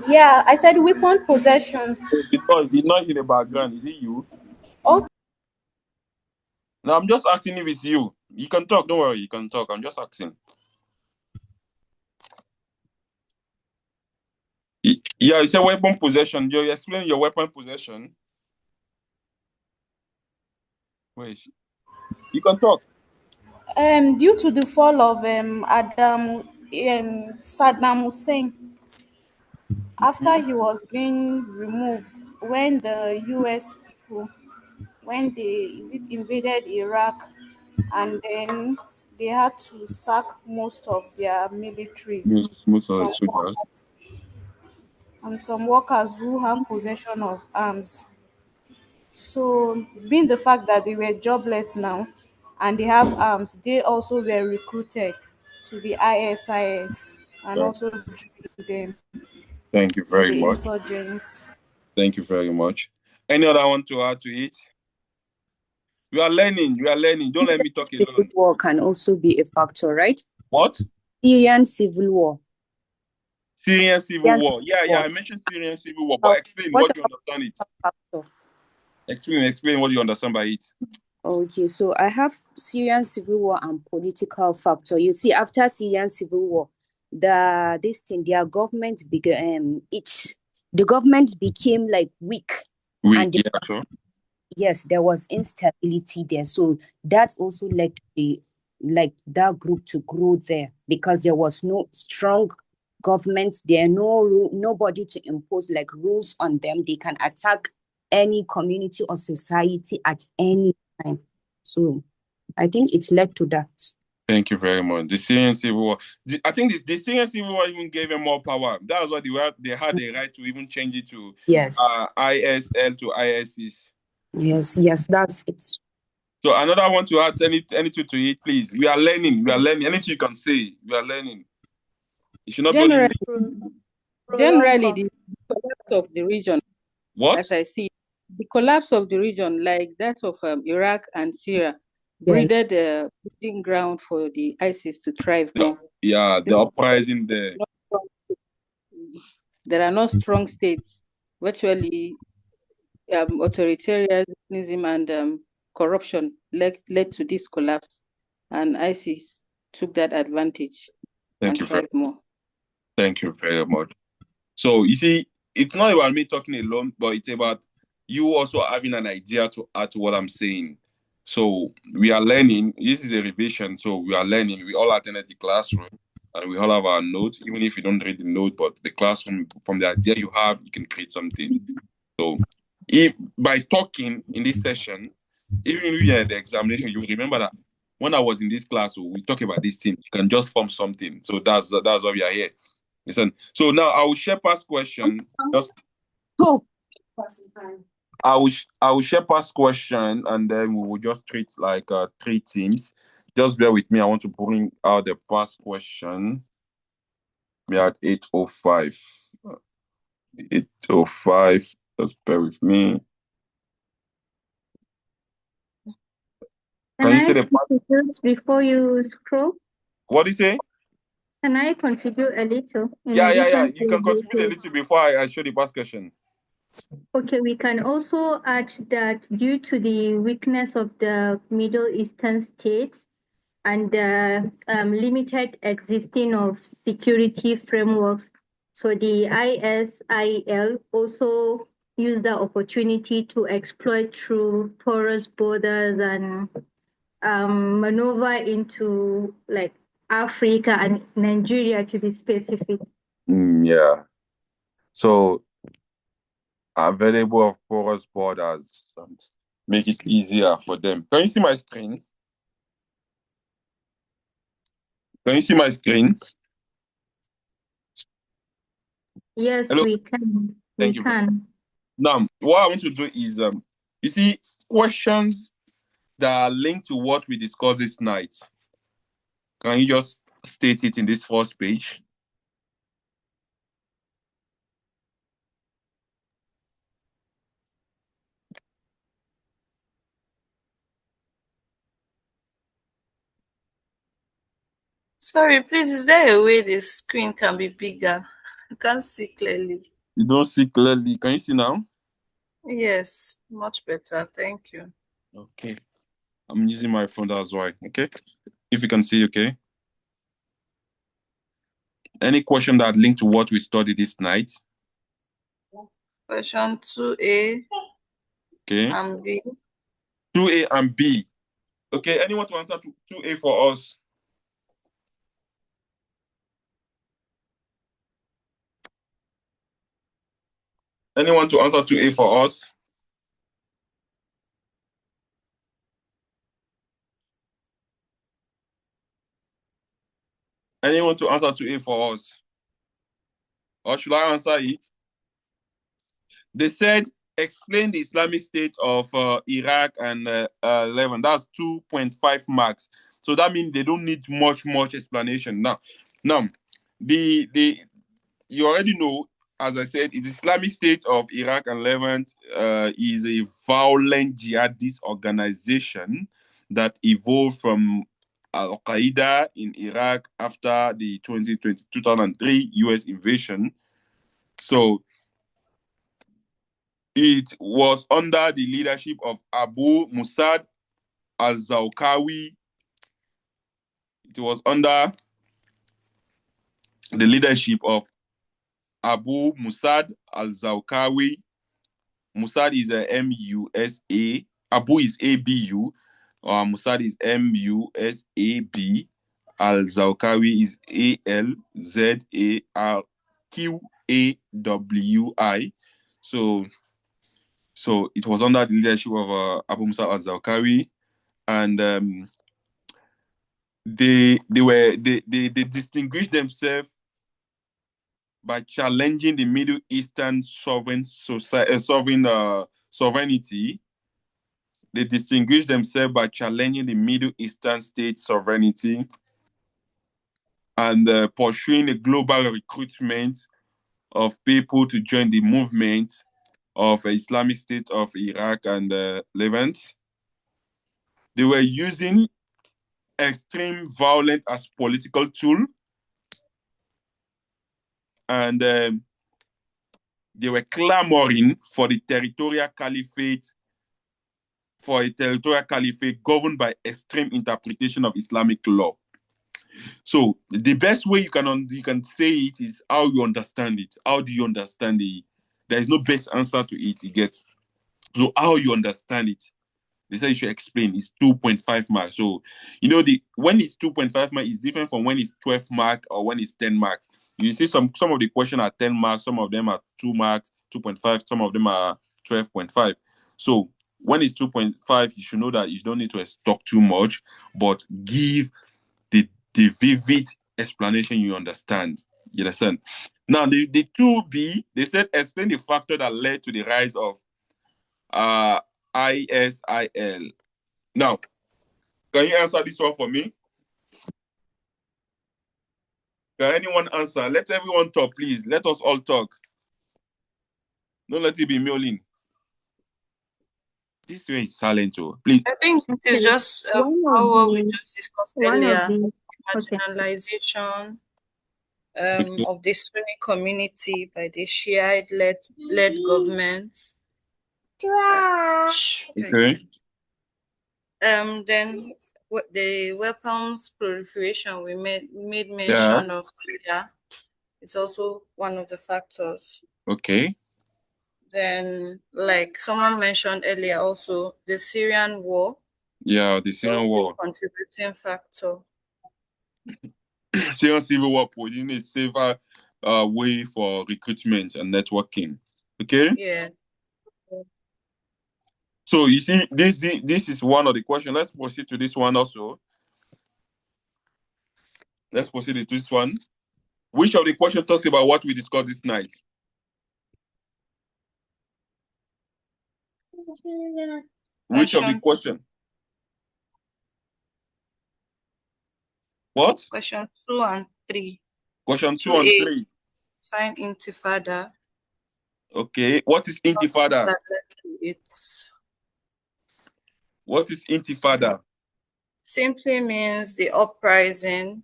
Yeah, I said weapon possession. the noise in the background, is it you? Oh, No, I'm just asking if it's you. You can talk, don't worry, you can talk. I'm just asking. Yeah, you said weapon possession. You explain your weapon possession. Where is she? You can talk. due to the fall of Saddam Hussein, after he was being removed, when the US people, when they invaded Iraq, and then they had to sack most of their militaries, Most of the some soldiers. and some workers who have possession of arms. So, being the fact that they were jobless now and they have arms, they also were recruited to the ISIS and Yeah. also joined them Thank you in very the much. insurgents. Thank you very much. Any other one to add to it? We are learning. We are learning. Don't let me talk Civil alone. war can also be a factor, right? What? Syrian civil war. Syrian civil Syrian war. Yeah, war. I mentioned Syrian civil war, but explain what you understand it. Factor? Explain what you understand by it. Okay, so I have Syrian civil war and political factor. You see, after Syrian civil war, their government began. The government became like weak, and Yeah, sure. yes, there was instability there. So that also led to that group to grow there, because there was no strong government there, nobody to impose like rules on them. They can attack any community or society at any time. So I think it's led to that. Thank you very much. The Syrian civil war. I think the Syrian civil war even gave them more power. That was why they had the right to even change it to Yes. ISL to ISIS. Yes, that's it. So another one to add anything to it, please. We are learning. Anything you can say, we are learning. It should not be only Generally, the collapse of the region, what? as I see, the collapse of the region, like that of Iraq and Syria, Yeah. breeded a breeding ground for the ISIS to thrive more. Yeah, the uprising there. There are no strong states. Virtually, authoritarianism and corruption led to this collapse, and ISIS took that advantage and thrived more. Thank you very much. So you see, it's not about me talking alone, but it's about you also having an idea to add to what I'm saying. So we are learning. This is a revision, so we are learning. We all attended the classroom, and we all have our notes. Even if you don't read the note, but the classroom, from the idea you have, you can create something. So by talking in this session, even if you had the examination, you remember that when I was in this class, we talk about this thing. You can just form something. So that's why we are here. Listen. So now I will share past question. I will share past question, and then we will just treat like 3 teams. Just bear with me. I want to bring out the past question. We are at 8:05. 8:05. Just bear with me. Can you say the past before you scroll? What do you say? Can I contribute a little? Yeah. You can contribute a little before I show the past question. Okay, we can also add that due to the weakness of the Middle Eastern states and the limited existing of security frameworks, so the ISIL also used the opportunity to exploit through porous borders and maneuver into like Africa and Nigeria, to be specific. Yeah. So available of porous borders make it easier for them. Can you see my screen? Can you see my screen? Yes, Hello? we can. Thank you. Now, what I want to do is, you see, questions that are linked to what we discussed this night. Can you just state it in this first page? Sorry, please, is there a way the screen can be bigger? I can't see clearly. You don't see clearly. Can you see now? Yes, much better. Thank you. Okay. I'm using my phone, that's why. Okay. If you can see, okay. Any question that linked to what we studied this night? Question 2A Okay. and B. 2A and B. Okay. Anyone to answer 2A for us? Anyone to answer 2A for us? Anyone to answer 2A for us? Or should I answer it? They said, explain the Islamic State of Iraq and Levant. That's 2.5 marks. So that means they don't need much explanation. Now, the you already know, as I said, the Islamic State of Iraq and Levant is a violent jihadist organization that evolved from Al Qaeda in Iraq after the 2003 US invasion. So it was under the leadership of Abu Musad al-Zawqawi. It was under the leadership of Abu Musad al-Zawqawi. Musad is a M-U-S-A. Abu is A-B-U. Musad is M-U-S-A-B. Al-Zawqawi is A-L-Z-A-R-Q-A-W-I. So it was under the leadership of Abu Musad al-Zawqawi, and they distinguished themselves by challenging the Middle Eastern sovereignty. They distinguished themselves by challenging the Middle Eastern state sovereignty and pursuing a global recruitment of people to join the movement of Islamic State of Iraq and Levant. They were using extreme violence as political tool, and they were clamoring for a territorial caliphate governed by extreme interpretation of Islamic law. So the best way you can say it is how you understand it. How do you understand it? There is no best answer to it. You get. So how you understand it? They say you should explain. It's 2.5 marks. So when it's 2.5 marks, it's different from when it's 12 marks or when it's 10 marks. You see some of the questions are 10 marks, some of them are 2 marks, 2.5, some of them are 12.5. So when it's 2.5, you should know that you don't need to talk too much, but give the vivid explanation you understand. You understand? Now, the 2B, they said explain the factor that led to the rise of ISIL. Now, can you answer this one for me? Can anyone answer? Let everyone talk, please. Let us all talk. Don't let it be mailing. This way is silent, oh. Please. I think it is just what we just discussed earlier. Okay. Marginalization of the Sunni community by the Shiite-led governments. Okay. Then the weapons proliferation we made mention of earlier is also one of the factors. Okay. Then, like someone mentioned earlier, also the Syrian war. Yeah, the Syrian war. Contributing factor. Syrian civil war putting a safer way for recruitment and networking. Okay. Yeah. So you see, this is one of the questions. Let's proceed to this one also. Let's proceed to this one. Which of the question talks about what we discussed this night? Which of the question? What? Question 2 and 3. Question 2 and 2A. 3. Find intifada. Okay. What is intifada? What is intifada? Simply means the uprising.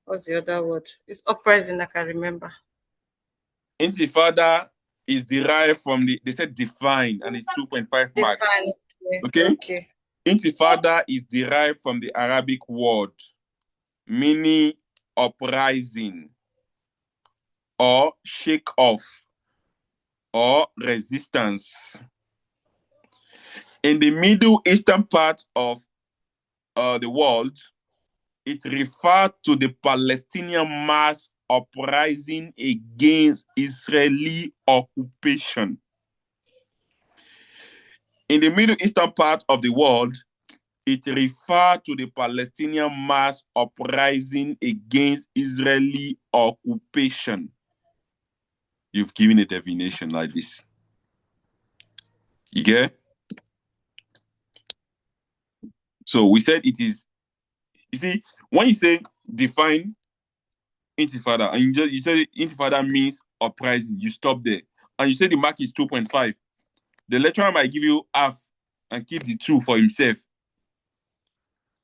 What's the other word? It's uprising, I can remember. Intifada is derived from they said define, and it's 2.5 marks. Define. Okay. Intifada is derived from the Arabic word meaning uprising or shake off or resistance. In the Middle Eastern part of the world, it referred to the Palestinian mass uprising against Israeli occupation. In the Middle Eastern part of the world, it referred to the Palestinian mass uprising against Israeli occupation. You've given a definition like this. You get? So we said it is, you see, when you say define intifada, and you say intifada means uprising, you stop there. And you say the mark is 2.5. The lecturer might give you half and keep the 2 for himself.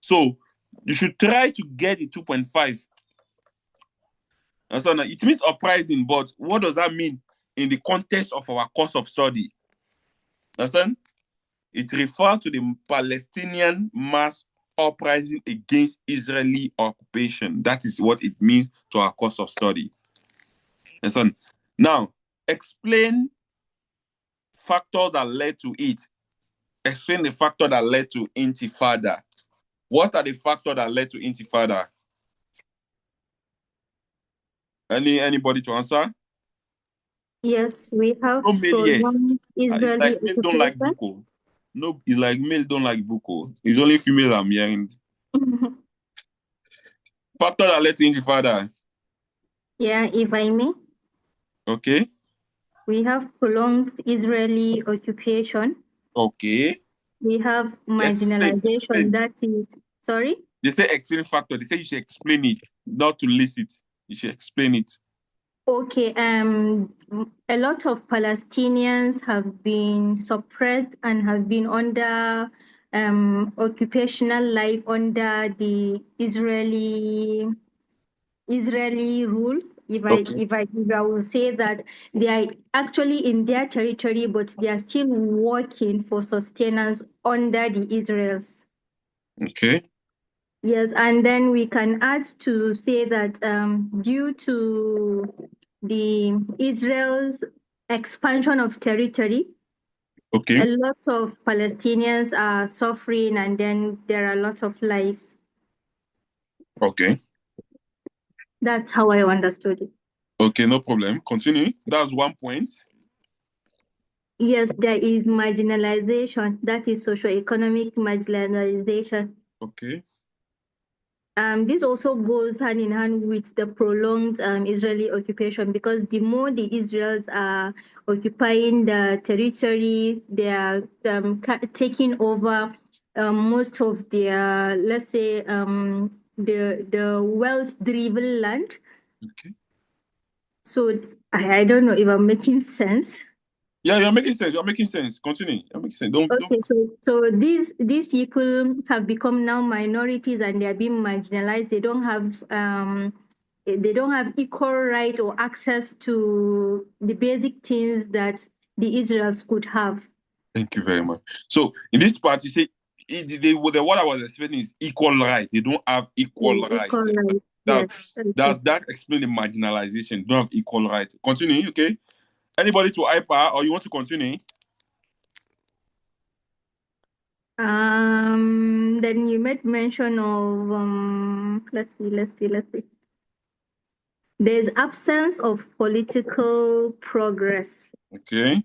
So you should try to get the 2.5. And so now it means uprising, but what does that mean in the context of our course of study? Understand? It refers to the Palestinian mass uprising against Israeli occupation. That is what it means to our course of study. Understand? Now, explain factors that led to it. Explain the factor that led to intifada. What are the factors that led to intifada? Anybody to answer? Yes, we have No male, yes. prolonged It's Israeli like male don't like occupation. buko. No, it's like male don't like buko. It's only female I'm hearing. Factor that led to intifada. Yeah, if I may. Okay. We have prolonged Israeli occupation. Okay. We have Explain. marginalization. That is, sorry? They say explain factor. They say you should explain it, not to list it. You should explain it. Okay. A lot of Palestinians have been suppressed and have been under occupational life under the Israeli rule. If I will say that they are actually in their territory, but they are still working for sustenance under the Israels. Okay. Yes, and then we can add to say that due to the Israel's expansion of territory, okay, a lot of Palestinians are suffering, and then there are lots of lives. Okay. That's how I understood it. Okay, no problem. Continue. That's one point. Yes, there is marginalization. That is socioeconomic marginalization. Okay. This also goes hand in hand with the prolonged Israeli occupation, because the more the Israelis are occupying the territory, they are taking over most of their, let's say, the wealth-driven land. Okay. So I don't know if I'm making sense. Yeah, you're making sense. You're making sense. Continue. You're making sense. Don't. So these people have become now minorities, and they are being marginalized. They don't have equal right or access to the basic things that the Israels could have. Thank you very much. So in this part, you say what I was expecting is equal right. They don't have equal rights. That explains the marginalization. They don't have equal rights. Continue, okay? Anybody to hyper, or you want to continue? Then you made mention of let's see. There's absence of political progress. Okay.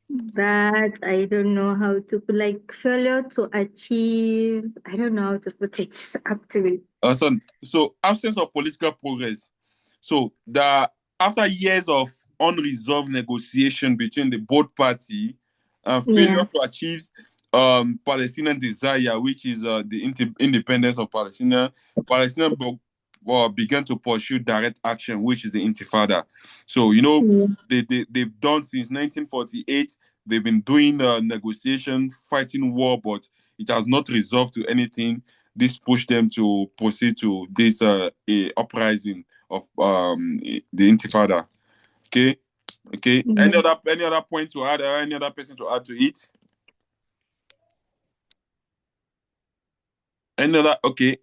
That I don't know how to put, like failure to achieve. I don't know how to put it actually. So absence of political progress. So after years of unresolved negotiation between the both party, failure to achieve Palestinian desire, which is the independence of Palestine, Palestinians began to pursue direct action, which is the Intifada. So, they've done since 1948, they've been doing negotiation, fighting war, but it has not resolved to anything. This pushed them to proceed to this uprising of the Intifada. Okay, okay. Any other point to add? Any other person to add to it? Okay.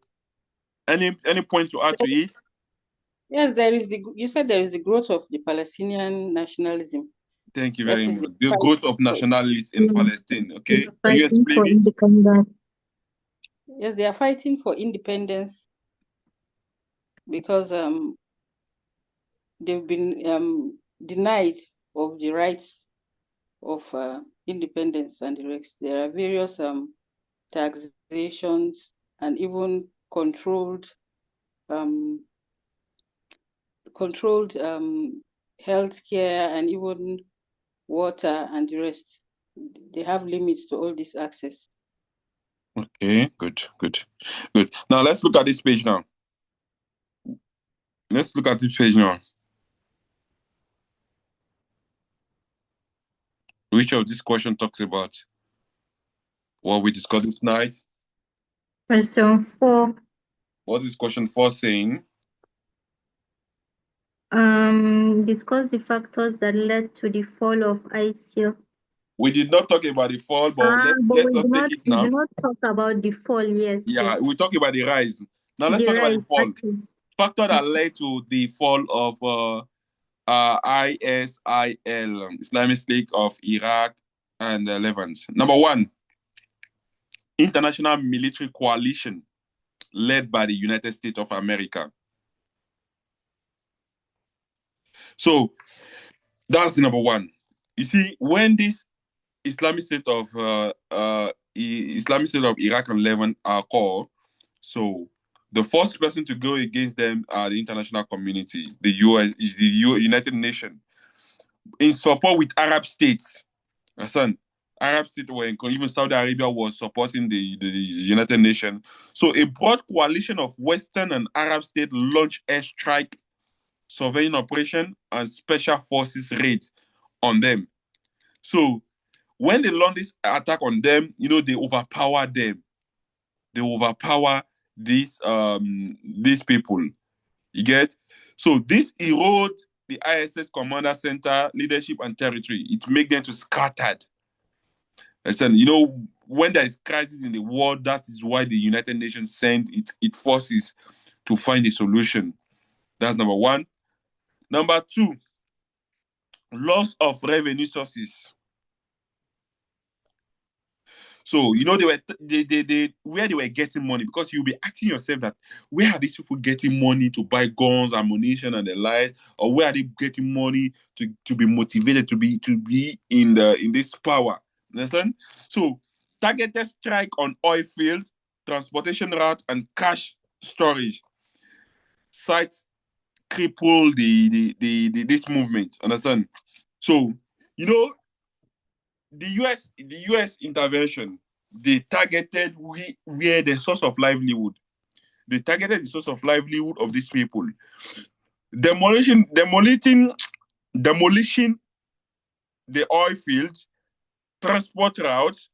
Any point to add to it? Yes, you said there is the growth of the Palestinian nationalism. Thank you That very is much. The growth of nationalists in Palestine. Okay. Can you Fighting explain for it? independence. Yes, they are fighting for independence because they've been denied of the rights of independence and the rest. There are various taxations and even controlled healthcare and even water and the rest. They have limits to all this access. Okay, good. Now let's look at this page now. Which of this question talks about what we discussed this night? Question 4. What is question 4 saying? Discuss the factors that led to the fall of ISIL. We did not talk about the fall, but let's we take it we now. did not talk about the fall, yes. Yeah, we talk about the rise. Now let's The talk about rise, the fall. actually. Factor that led to the fall of ISIL, Islamic State of Iraq and Levant. Number 1, international military coalition led by the United States of America. So that's number 1. You see, when this Islamic State of Iraq and Levant are called, so the first person to go against them are the international community. The US is the United Nations in support with Arab states. Understand? Arab states were even Saudi Arabia was supporting the United Nations. So a broad coalition of Western and Arab states launched airstrike, surveying operation, and special forces raids on them. So when they launched this attack on them, they overpower them. They overpower these people. You get? So this erodes the ISS commander center, leadership, and territory. It makes them to scattered. Listen, when there is crisis in the world, that is why the United Nations send its forces to find a solution. That's number 1. Number 2, loss of revenue sources. So they where they were getting money, because you'll be asking yourself that where are these people getting money to buy guns, ammunition, and the like, or where are they getting money to be motivated to be in this power? Understand? So targeted strike on oil field, transportation route, and cash storage sites cripple this movement. Understand? So the US intervention, they targeted where the source of livelihood. They targeted the source of livelihood of these people. Demolishing the oil fields, transport routes,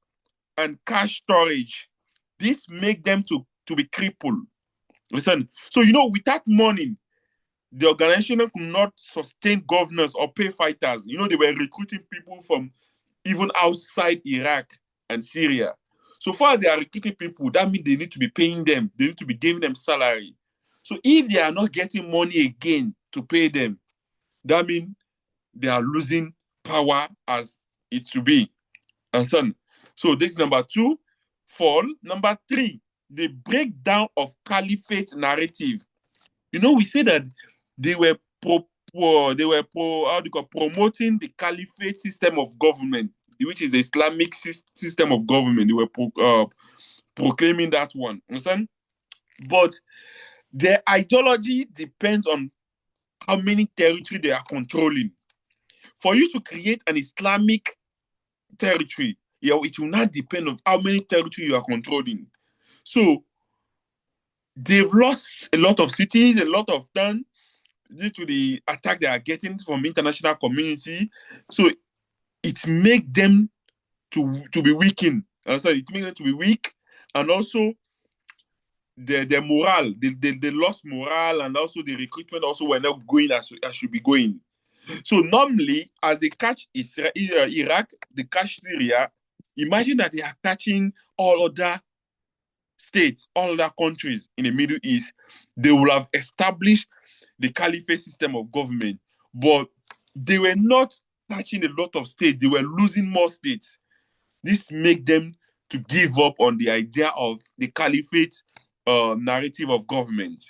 and cash storage. This make them to be crippled. Listen, so without money, the organization could not sustain governors or pay fighters. They were recruiting people from even outside Iraq and Syria. So far they are recruiting people, that means they need to be paying them. They need to be giving them salary. So if they are not getting money again to pay them, that means they are losing power as it should be. Understand? So this is number 2, fall. Number 3, the breakdown of caliphate narrative. We say that they were promoting the caliphate system of government, which is the Islamic system of government. They were proclaiming that one. Understand? But their ideology depends on how many territory they are controlling. For you to create an Islamic territory, it will not depend on how many territory you are controlling. So they've lost a lot of cities, a lot of towns due to the attack they are getting from international community. So it makes them to be weakened. So it makes them to be weak, and also their morale, they lost morale, and also the recruitment also were not going as should be going. So normally, as they catch Iraq, they catch Syria, imagine that they are catching all other states, all other countries in the Middle East. They will have established the caliphate system of government, but they were not touching a lot of states. They were losing more states. This make them to give up on the idea of the caliphate narrative of government.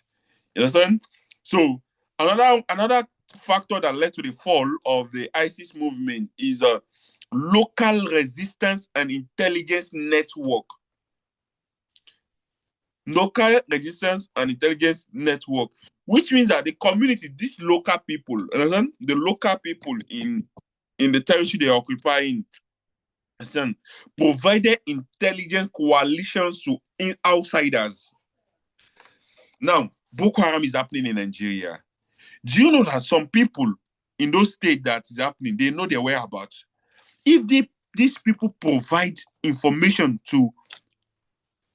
You understand? So another factor that led to the fall of the ISIS movement is a local resistance and intelligence network. Local resistance and intelligence network, which means that the community, these local people, understand? The local people in the territory they are occupying, understand, provided intelligence coalitions to outsiders. Now, Boko Haram is happening in Nigeria. Do you know that some people in those states that is happening, they know their whereabouts? If these people provide information to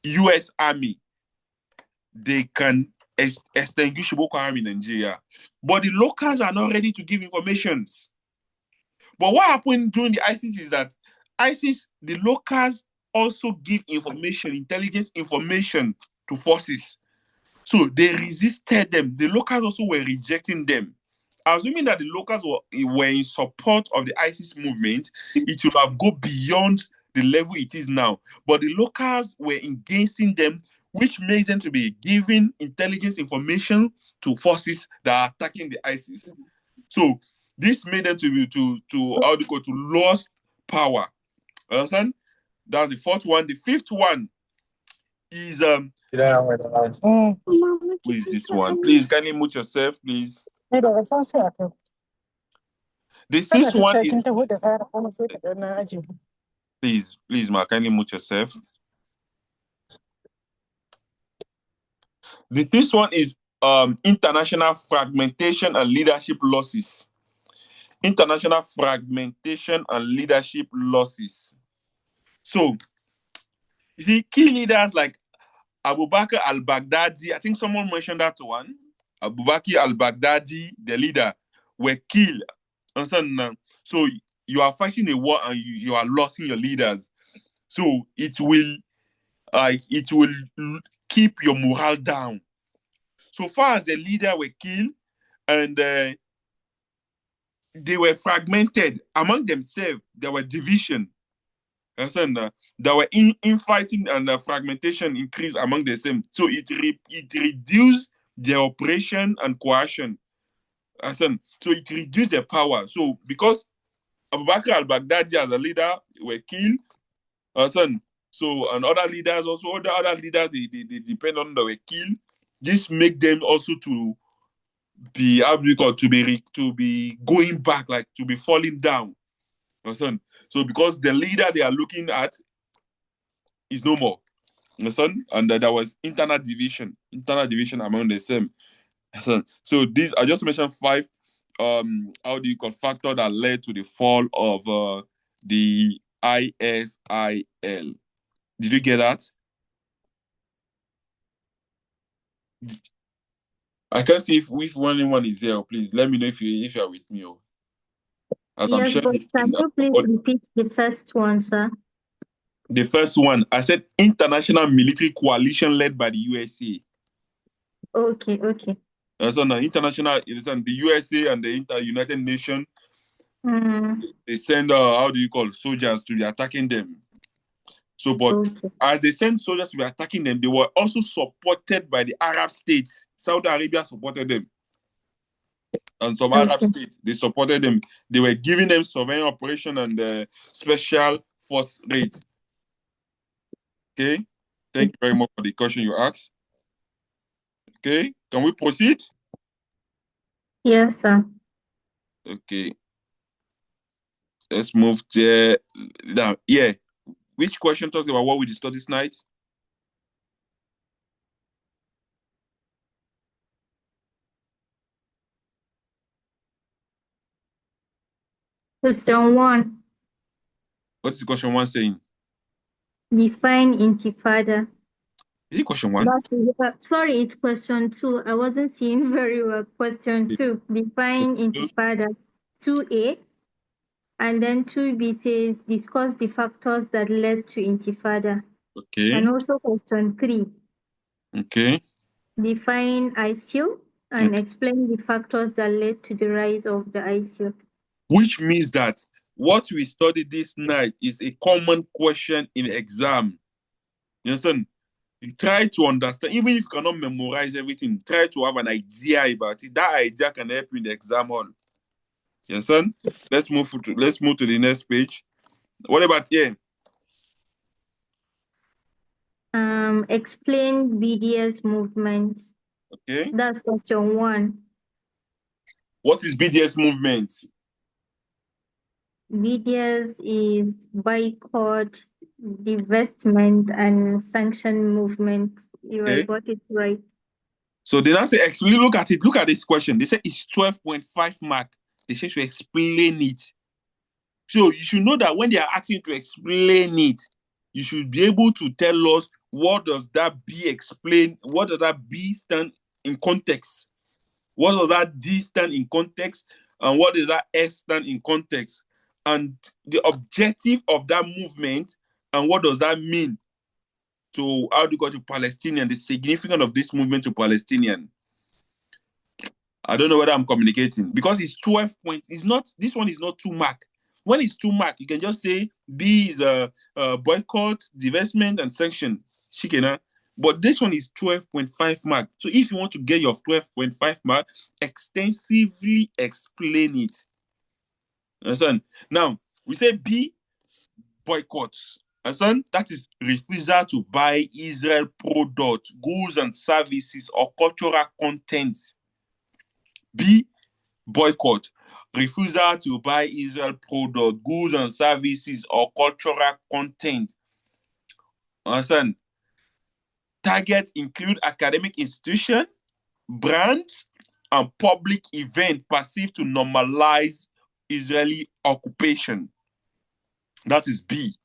US Army, they can extinguish Boko Haram in Nigeria. But the locals are not ready to give information. But what happened during the ISIS is that the locals also give information, intelligence information to forces. So they resisted them. The locals also were rejecting them. Assuming that the locals were in support of the ISIS movement, it would have go beyond the level it is now. But the locals were engaging them, which made them to be giving intelligence information to forces that are attacking the ISIS. So this made them to lose power. Understand? That's the fourth one. The fifth one is who is this one? Please kindly mute yourself, please. The sixth one is please, ma, kindly mute yourself. The fifth one is international fragmentation and leadership losses. International fragmentation and leadership losses. So, you see, key leaders like Abu Bakr al-Baghdadi, I think someone mentioned that one. Abu Bakr al-Baghdadi, the leader, were killed. Understand? So you are fighting a war and you are losing your leaders. So it will keep your morale down. So far as the leader were killed and they were fragmented among themselves, there were division. Understand? There were infighting and fragmentation increased among themselves. So it reduced their operation and coercion. Understand? So it reduced their power. So because Abu Bakr al-Baghdadi as a leader were killed, understand? So and other leaders also, other leaders they depend on, they were killed. This make them also to be to be going back, like to be falling down. Understand? So because the leader they are looking at is no more. Understand? And there was internal division among the same. So these I just mentioned 5 factor that led to the fall of the ISIL. Did you get that? I can't see if anyone is here. Please let me know if you are with me. As yes, but can you please repeat the first one, sir? The first one, I said international military coalition led by the USA. Okay. So now international, the USA and the United Nations, they send soldiers to be attacking them. So, but as they sent soldiers to be attacking them, they were also supported by the Arab states. Saudi Arabia supported them. And some Arab states, they supported them. They were giving them surveillance operation and special force rate. Okay? Thank you very much for the question you asked. Okay? Can we proceed? Yes, sir. Okay. Let's move there. Now, yeah. Which question talks about what we discussed this night? Question 1. What is question 1 saying? Define intifada. Is it question 1? Sorry, it's question 2. I wasn't seeing very well. Question 2. Define intifada. 2A. And then 2B says discuss the factors that led to intifada. Okay. And also question 3. Okay. Define ISIL and explain the factors that led to the rise of the ISIL. Which means that what we studied this night is a common question in exam. You understand? You try to understand, even if you cannot memorize everything, try to have an idea about it. That idea can help you in the exam hall. You understand? Let's move to the next page. What about here? Explain BDS movement. Okay. That's question 1. What is BDS movement? BDS is boycott, divestment, and sanction movement. If I got it right. So they now say, look at it. Look at this question. They say it's 12.5 mark. They say to explain it. So you should know that when they are asking you to explain it, you should be able to tell us what does that B explain, what does that B stand in context, what does that D stand in context, and what does that S stand in context, and the objective of that movement, and what does that mean to how do you go to Palestinian, the significance of this movement to Palestinian. I don't know whether I'm communicating because it's 12 points. It's not, this one is not 2 mark. When it's 2 mark, you can just say B is a boycott, divestment, and sanction. Shikena. But this one is 12.5 mark. So if you want to get your 12.5 mark, extensively explain it. Understand? Now, we say B, boycotts. Understand? That is refusal to buy Israel products, goods and services, or cultural content. B, boycott, refusal to buy Israel product, goods and services, or cultural content. Understand? Targets include academic institution, brands, and public event perceived to normalize Israeli occupation. That is B.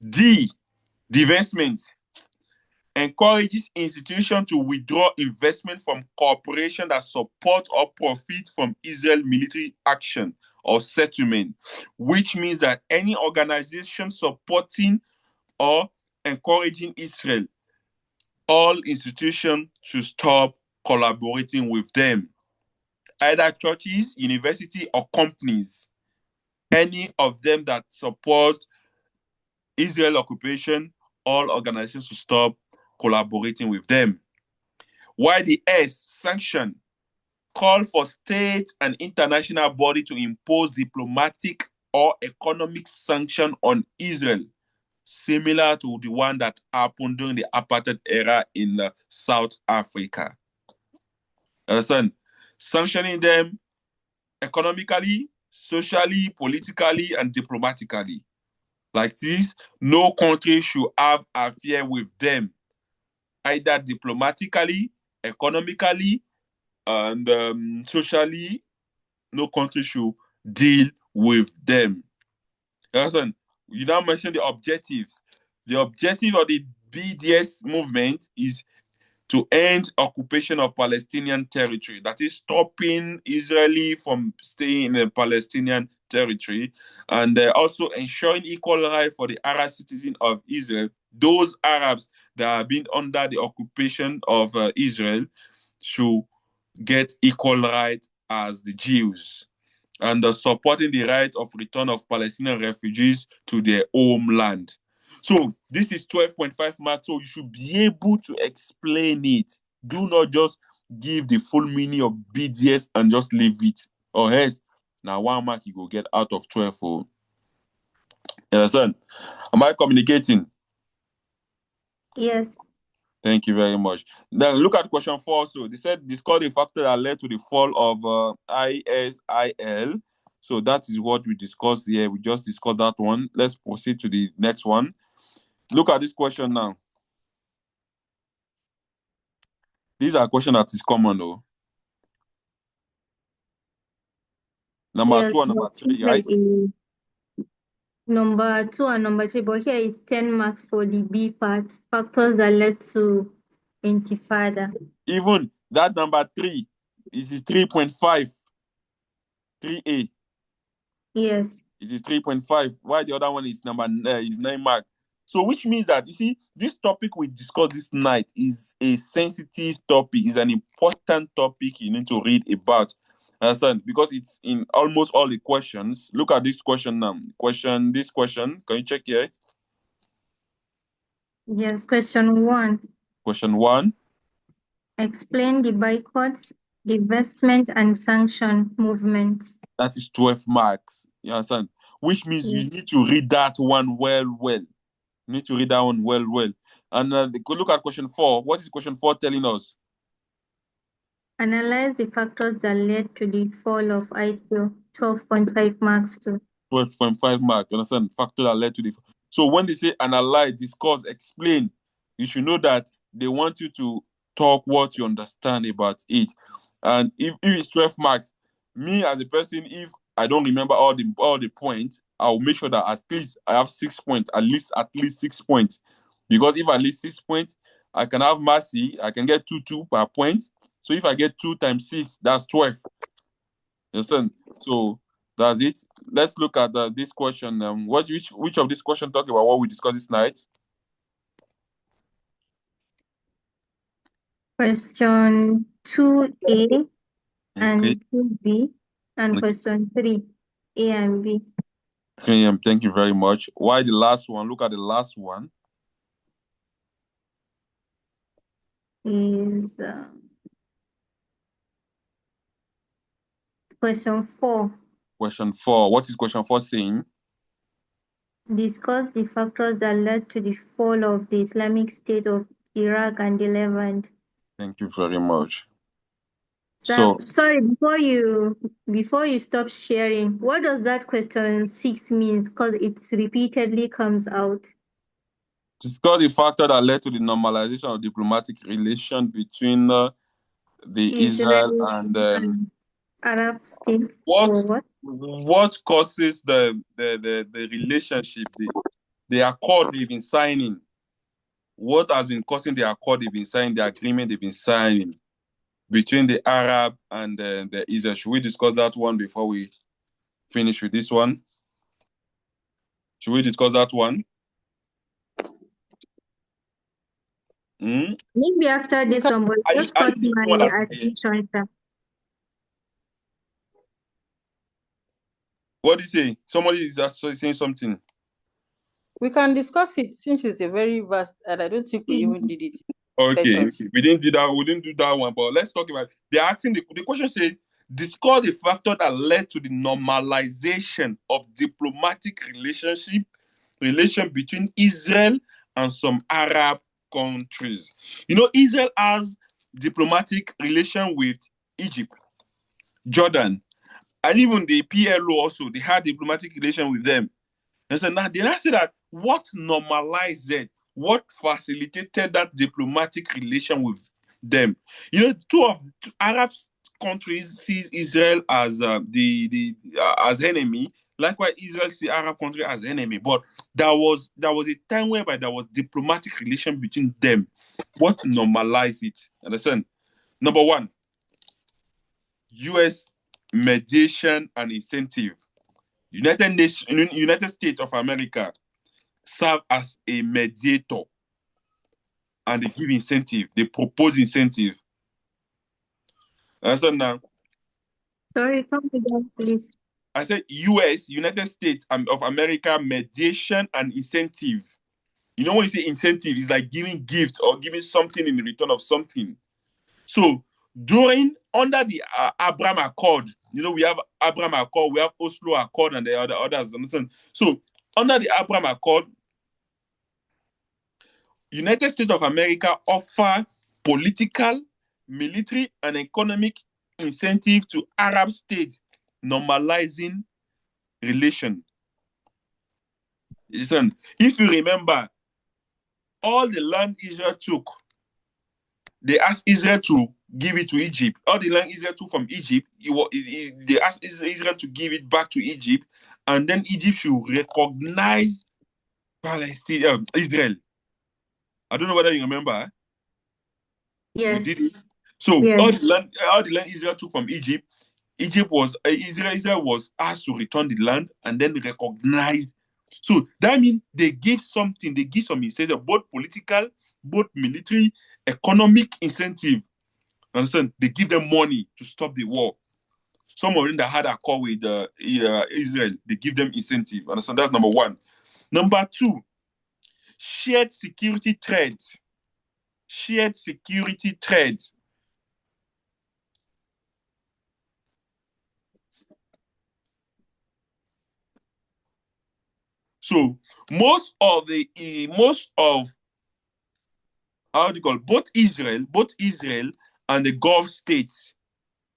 D, divestment. Encourages institutions to withdraw investment from corporations that support or profit from Israel military action or settlement, which means that any organization supporting or encouraging Israel, all institutions should stop collaborating with them. Either churches, universities, or companies, any of them that support Israel occupation, all organizations should stop collaborating with them. While the S, sanction, call for state and international body to impose diplomatic or economic sanction on Israel, similar to the one that happened during the apartheid era in South Africa. Understand? Sanctioning them economically, socially, politically, and diplomatically. Like this, no country should have affair with them, either diplomatically, economically, and socially. No country should deal with them. You understand? You now mentioned the objectives. The objective of the BDS movement is to end occupation of Palestinian territory. That is stopping Israeli from staying in the Palestinian territory, and also ensuring equal rights for the Arab citizens of Israel. Those Arabs that have been under the occupation of Israel should get equal rights as the Jews, and supporting the right of return of Palestinian refugees to their homeland. So this is 12.5 marks, so you should be able to explain it. Do not just give the full meaning of BDS and just leave it. Or else, now 1 mark you go get out of 12. You understand? Am I communicating? Yes. Thank you very much. Then look at question 4. So they said discuss the factor that led to the fall of ISIL. So that is what we discussed here. We just discussed that one. Let's proceed to the next one. Look at this question now. These are questions that is common, though. Number Yes, 2 and number but 3, right? Number 2 and number 3, but here is 10 marks for the B part. Factors that led to Intifada. Even that number 3 is 3.5. 3A. Yes. It is 3.5. Why the other one is is 9 mark? So which means that, you see, this topic we discussed this night is a sensitive topic, is an important topic you need to read about. Understand? Because it's in almost all the questions. Look at this question now. This question. Can you check here? Yes, question 1. Question 1. Explain the boycotts, divestment, and sanction movements. That is 12 marks. You understand? Which means you need to read that one well. You need to read that one well. And look at question 4. What is question 4 telling us? Analyze the factors that led to the fall of ISIL. 12.5 marks too. 12.5 mark. You understand? Factor that led to the. So when they say analyze, discuss, explain, you should know that they want you to talk what you understand about it. And if it's 12 marks, me as a person, if I don't remember all the points, I'll make sure that at least I have 6 points, at least 6 points. Because if at least 6 points, I can have mercy, I can get 2 per point. So if I get 2 times 6, that's 12. You understand? So that's it. Let's look at this question. Which of these questions talk about what we discussed this night? Question 2A and Okay. 2B, and Okay. question 3, A and B. Thank you very much. Why the last one? Look at the last one. Is question 4. Question 4. What is question 4 saying? Discuss the factors that led to the fall of the Islamic State of Iraq and the Levant. Thank you very much. So, sorry, before you stop sharing, what does that question 6 mean? Because it repeatedly comes out. Discuss the factor that led to the normalization of diplomatic relation between the Israel and Arab states. what causes the relationship, the accord they've been signing? What has been causing the accord they've been signing, the agreement they've been signing between the Arab and the Israel? Should we discuss that one before we finish with this one? Should we discuss that one? Maybe after this one, but just got my attention. What do you say? Somebody is saying something. We can discuss it since it's a very vast, and I don't think we even did it. Okay. We didn't do that. We didn't do that one, but let's talk about it. They're asking the question says, discuss the factor that led to the normalization of diplomatic relation between Israel and some Arab countries. You know, Israel has diplomatic relation with Egypt, Jordan, and even the PLO also. They had diplomatic relation with them. And so now they say that what normalized it, what facilitated that diplomatic relation with them. You know, two Arab countries sees Israel as as enemy. Likewise, Israel sees Arab country as enemy. But there was a time whereby there was diplomatic relation between them. What normalized it? Understand? Number 1, U.S. mediation and incentive. United States of America serve as a mediator and they give incentive. They propose incentive. Understand now? Sorry, come again, please. I said US, United States of America, mediation and incentive. You know when you say incentive, it's like giving gift or giving something in return of something. So under the Abraham Accord, you know, we have Abraham Accord, we have Oslo Accord, and the others. Understand? So under the Abraham Accord, United States of America offer political, military, and economic incentive to Arab states, normalizing relation. Listen, if you remember, all the land Israel took, they asked Israel to give it to Egypt. All the land Israel took from Egypt, they asked Israel to give it back to Egypt, and then Egypt should recognize Palestine, Israel. I don't know whether you remember. Yes. We did it. So Yes. all the land Israel took from Egypt, Israel was asked to return the land and then recognize. So that means they give some incentive, both political, both military, economic incentive. Understand? They give them money to stop the war. Some of them that had a call with Israel, they give them incentive. Understand? That's number one. Number two, shared security threats. Shared security threats. So most of how do you call it? Both Israel and the Gulf states,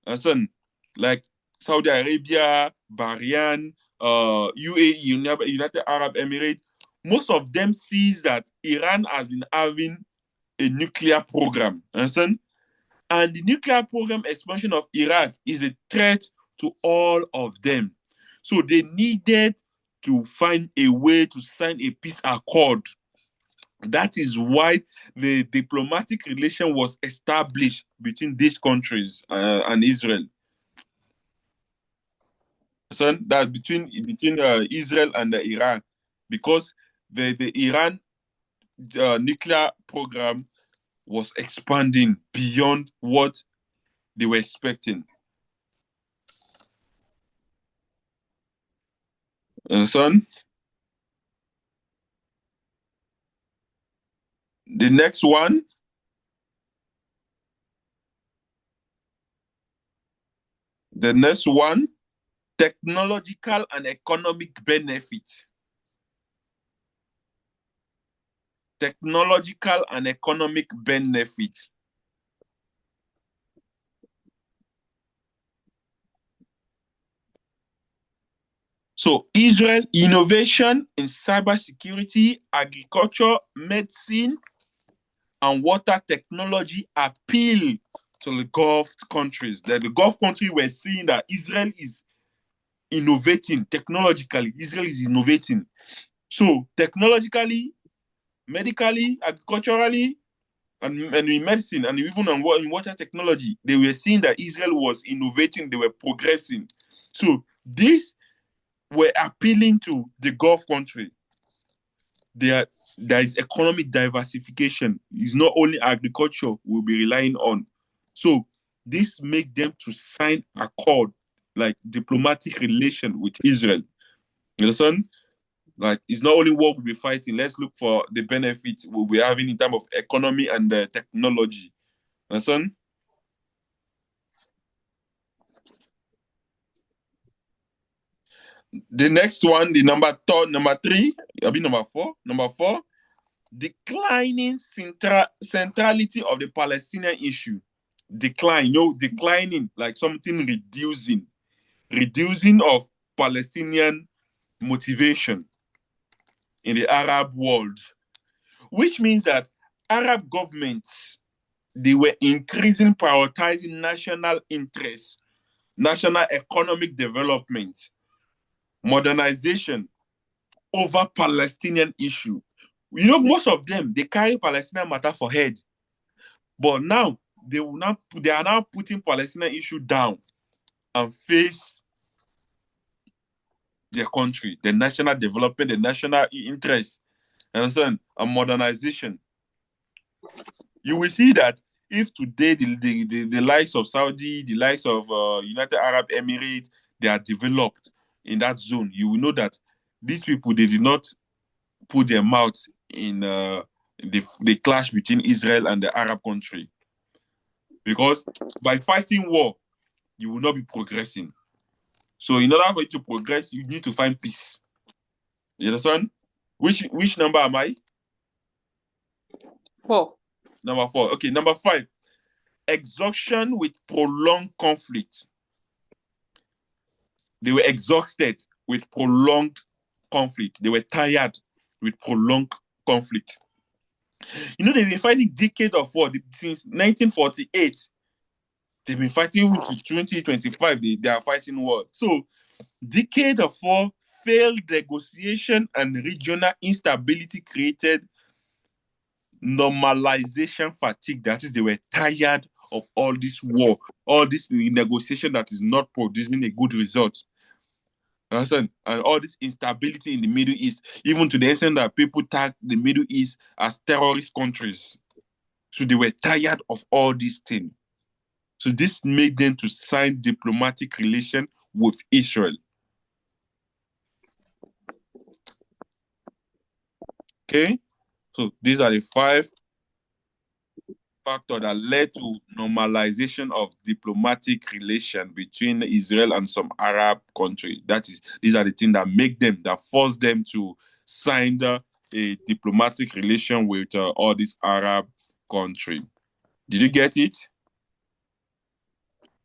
understand, like Saudi Arabia, Bahrain, UAE, United Arab Emirates, most of them sees that Iran has been having a nuclear program, understand? And the nuclear program expansion of Iraq is a threat to all of them. So they needed to find a way to sign a peace accord. That is why the diplomatic relation was established between these countries and Israel. So that between Israel and Iran, because the Iran nuclear program was expanding beyond what they were expecting. Son, the next one. The next one, technological and economic benefit. Technological and economic benefit. So Israel innovation in cybersecurity, agriculture, medicine, and water technology appeal to the Gulf countries. That the Gulf countries were seeing that Israel is innovating technologically. Israel is innovating. So technologically, medically, agriculturally, and in medicine, and even in water technology, they were seeing that Israel was innovating, they were progressing. So these were appealing to the Gulf country. There is economic diversification. It's not only agriculture we'll be relying on. So this make them to sign accord, like diplomatic relation with Israel. You understand? Like it's not only what we'll be fighting. Let's look for the benefits we'll be having in terms of economy and technology. Understand? The next one, the number three, number four. Number four, declining centrality of the Palestinian issue. Declining, like something reducing of Palestinian motivation in the Arab world, which means that Arab governments, they were increasing prioritizing national interests, national economic development, modernization over Palestinian issue. Most of them, they carry Palestinian matter for head. But now, they are now putting Palestinian issue down and face their country, the national development, the national interest, understand, and modernization. You will see that if today the likes of Saudi, the likes of United Arab Emirates, they are developed in that zone, you will know that these people, they did not put their mouth in the clash between Israel and the Arab country. Because by fighting war, you will not be progressing. So in order for you to progress, you need to find peace. You understand? Which number am I? 4. Number 4. Okay, number 5. Exhaustion with prolonged conflict. They were exhausted with prolonged conflict. They were tired with prolonged conflict. You know, they've been fighting decades of war since 1948. They've been fighting to 2025. They are fighting war. So, decades of war, failed negotiation, and regional instability created normalization fatigue. That is, they were tired of all this war, all this negotiation that is not producing a good result. Understand? And all this instability in the Middle East, even to the extent that people tag the Middle East as terrorist countries. So they were tired of all these things. So this made them to sign diplomatic relation with Israel. Okay? So these are the 5 factors that led to normalization of diplomatic relation between Israel and some Arab country. These are the things that force them to sign a diplomatic relation with all these Arab country. Did you get it?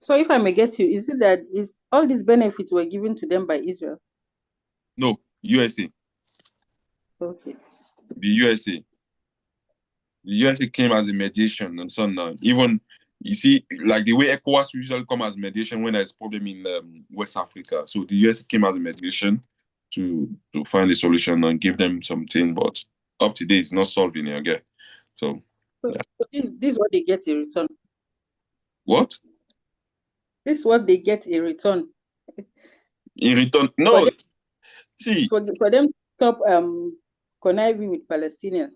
So if I may get you, is it that all these benefits were given to them by Israel? No, USA. Okay. The USA. The USA came as a mediation and so on. Even, you see, like the way ECOWAS usually come as mediation when there's problem in West Africa. So the USA came as a mediation to find a solution and give them something, but up to date, it's not solving it again. So, yeah. This is what they get in return. What? This is what they get in return. In return, no. See, for them to stop conniving with Palestinians.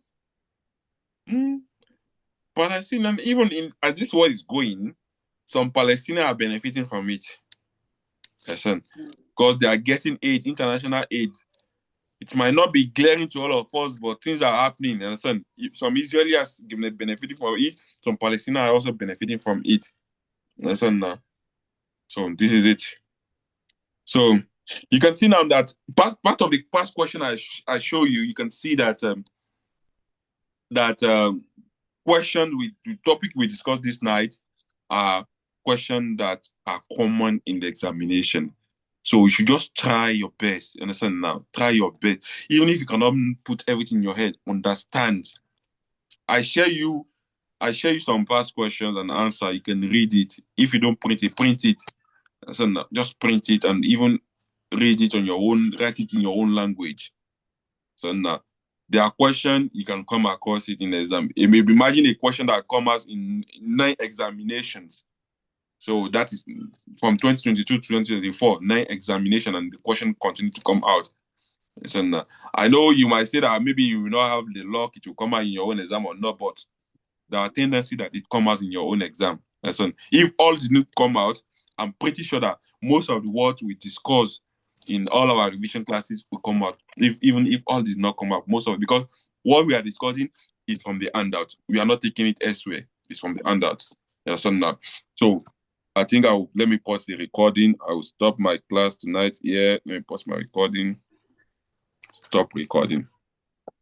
Palestinian, even as this war is going, some Palestinians are benefiting from it. Because they are getting aid, international aid. It might not be glaring to all of us, but things are happening. Understand? Some Israelis are benefiting from it, some Palestinians are also benefiting from it. Understand now? So this is it. So you can see now that part of the past question I show you, you can see that question with the topic we discussed this night are questions that are common in the examination. So you should just try your best. You understand now? Try your best. Even if you cannot put everything in your head, understand. I share you some past questions and answer. You can read it. If you don't print it, print it. Understand now? Just print it and even read it on your own, write it in your own language. So now, there are questions you can come across it in the exam. You may imagine a question that comes in 9 examinations. So that is from 2022 to 2024, 9 examinations, and the question continue to come out. So now, I know you might say that maybe you will not have the luck it will come out in your own exam or not, but there are tendency that it comes out in your own exam. So if all didn't come out, I'm pretty sure that most of the words we discuss in all of our revision classes will come out. Even if all did not come out, most of it, because what we are discussing is from the handout. We are not taking it elsewhere. It's from the handout. So I think let me pause the recording. I will stop my class tonight here. Let me pause my recording. Stop recording.